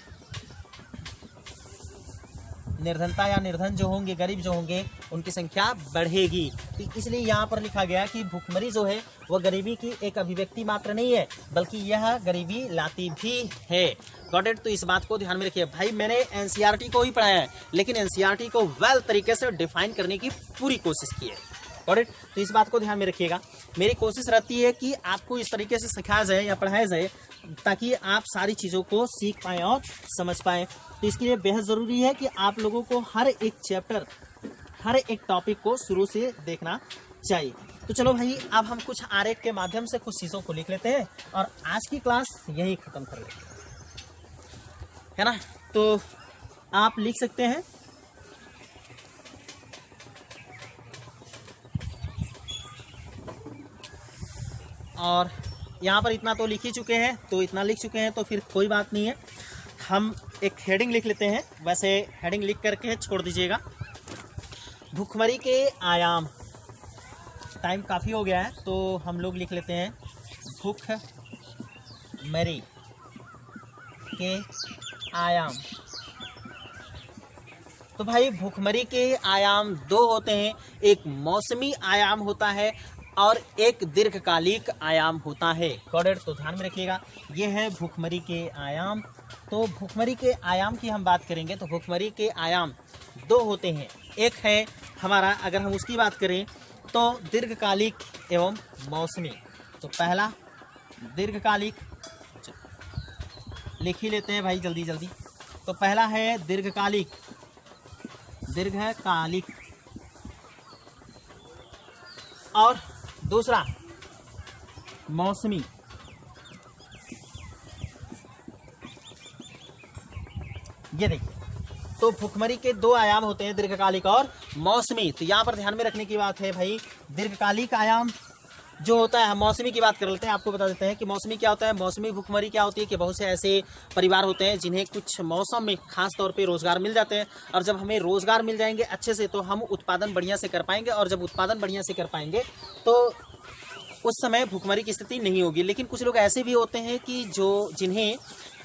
निर्धनता या निर्धन जो होंगे, गरीब जो होंगे, उनकी संख्या बढ़ेगी। तो इसलिए यहाँ पर लिखा गया कि भूखमरी जो है वह गरीबी की एक अभिव्यक्ति मात्र नहीं है, बल्कि यह गरीबी लाती भी है। Got it? तो इस बात को ध्यान में रखिए। भाई मैंने एनसीईआरटी को ही पढ़ाया है, लेकिन एनसीईआरटी को वेल तरीके से डिफाइन करने की पूरी कोशिश की है। Got it? तो इस बात को ध्यान में रखिएगा। मेरी कोशिश रहती है कि आपको इस तरीके से सिखाया जाए या पढ़ाया जाए ताकि आप सारी चीज़ों को सीख पाएँ और समझ पाएँ। तो इसके लिए बेहद ज़रूरी है कि आप लोगों को हर एक चैप्टर, हर एक टॉपिक को शुरू से देखना चाहिए। तो चलो भाई, अब हम कुछ आरेख के माध्यम से कुछ चीज़ों को लिख लेते हैं और आज की क्लास यही ख़त्म कर लेते हैं, है ना? तो आप लिख सकते हैं और यहाँ पर इतना तो लिख ही चुके हैं, तो इतना लिख चुके हैं तो फिर कोई बात नहीं है। हम एक हेडिंग लिख लेते हैं, वैसे हेडिंग लिख करके छोड़ दीजिएगा। भूखमरी के आयाम। टाइम काफ़ी हो गया है तो हम लोग लिख लेते हैं भूखमरी के आयाम। तो भाई भूखमरी के आयाम दो होते हैं, एक मौसमी आयाम होता है और एक दीर्घकालिक आयाम होता है। करेक्ट? तो ध्यान में रखिएगा, ये है भूखमरी के आयाम। तो भूखमरी के आयाम की हम बात करेंगे तो भूखमरी के आयाम दो होते हैं। एक है हमारा, अगर हम उसकी बात करें तो दीर्घकालिक एवं मौसमी। तो पहला दीर्घकालिक, लिख ही लेते हैं भाई जल्दी जल्दी। तो पहला है दीर्घकालिक, और दूसरा मौसमी। ये देखिए, तो भूखमरी के दो आयाम होते हैं, दीर्घकालिक और मौसमी। तो यहाँ पर ध्यान में रखने की बात है भाई, दीर्घकालिक आयाम जो होता है, हम मौसमी की बात कर लेते हैं। आपको बता देते हैं कि मौसमी क्या होता है। मौसमी भूखमरी क्या होती है कि बहुत से ऐसे परिवार होते हैं जिन्हें कुछ मौसम में खास तौर पे रोजगार मिल जाते हैं, और जब हमें रोजगार मिल जाएंगे अच्छे से तो हम उत्पादन बढ़िया से कर पाएंगे, और जब उत्पादन बढ़िया से कर पाएंगे तो उस समय भूखमरी की स्थिति नहीं होगी। लेकिन कुछ लोग ऐसे भी होते हैं कि जिन्हें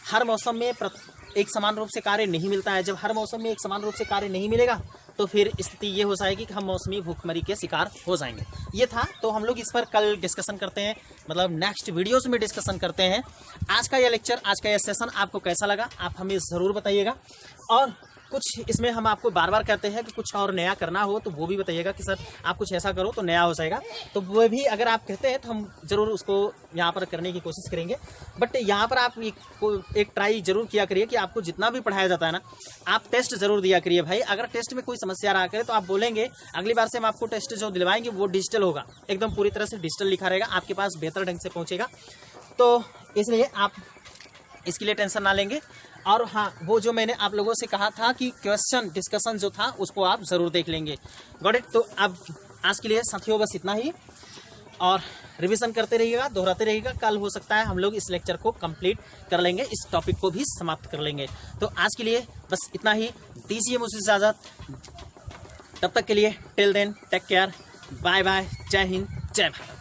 हर मौसम में एक समान रूप से कार्य नहीं मिलता है। जब हर मौसम में एक समान रूप से कार्य नहीं मिलेगा तो फिर स्थिति ये हो जाएगी कि हम मौसमी भूखमरी के शिकार हो जाएंगे। ये था, तो हम लोग इस पर कल डिस्कशन करते हैं, मतलब नेक्स्ट वीडियोस में डिस्कशन करते हैं। आज का ये लेक्चर, आज का ये सेशन आपको कैसा लगा आप हमें ज़रूर बताइएगा। और कुछ इसमें हम आपको बार बार कहते हैं कि कुछ और नया करना हो तो वो भी बताइएगा कि सर आप कुछ ऐसा करो तो नया हो जाएगा, तो वो भी अगर आप कहते हैं तो हम ज़रूर उसको यहाँ पर करने की कोशिश करेंगे। बट यहाँ पर आप एक ट्राई जरूर किया करिए कि आपको जितना भी पढ़ाया जाता है ना, आप टेस्ट जरूर दिया करिए भाई। अगर टेस्ट में कोई समस्या रहा करे तो आप बोलेंगे अगली बार से हम आपको टेस्ट जो दिलवाएंगे वो डिजिटल होगा, एकदम पूरी तरह से डिजिटल लिखा रहेगा, आपके पास बेहतर ढंग से पहुँचेगा। तो इसलिए आप इसके लिए टेंशन ना लेंगे। और हाँ, वो जो मैंने आप लोगों से कहा था कि क्वेश्चन डिस्कशन जो था उसको आप ज़रूर देख लेंगे। Got it. तो अब आज के लिए साथियों बस इतना ही, और रिवीजन करते रहिएगा, दोहराते रहिएगा। कल हो सकता है हम लोग इस लेक्चर को कंप्लीट कर लेंगे, इस टॉपिक को भी समाप्त कर लेंगे। तो आज के लिए बस इतना ही, दीजिए मुझे इजाज़त। तब तक के लिए till then take care, bye bye, जय हिंद, जय भारत।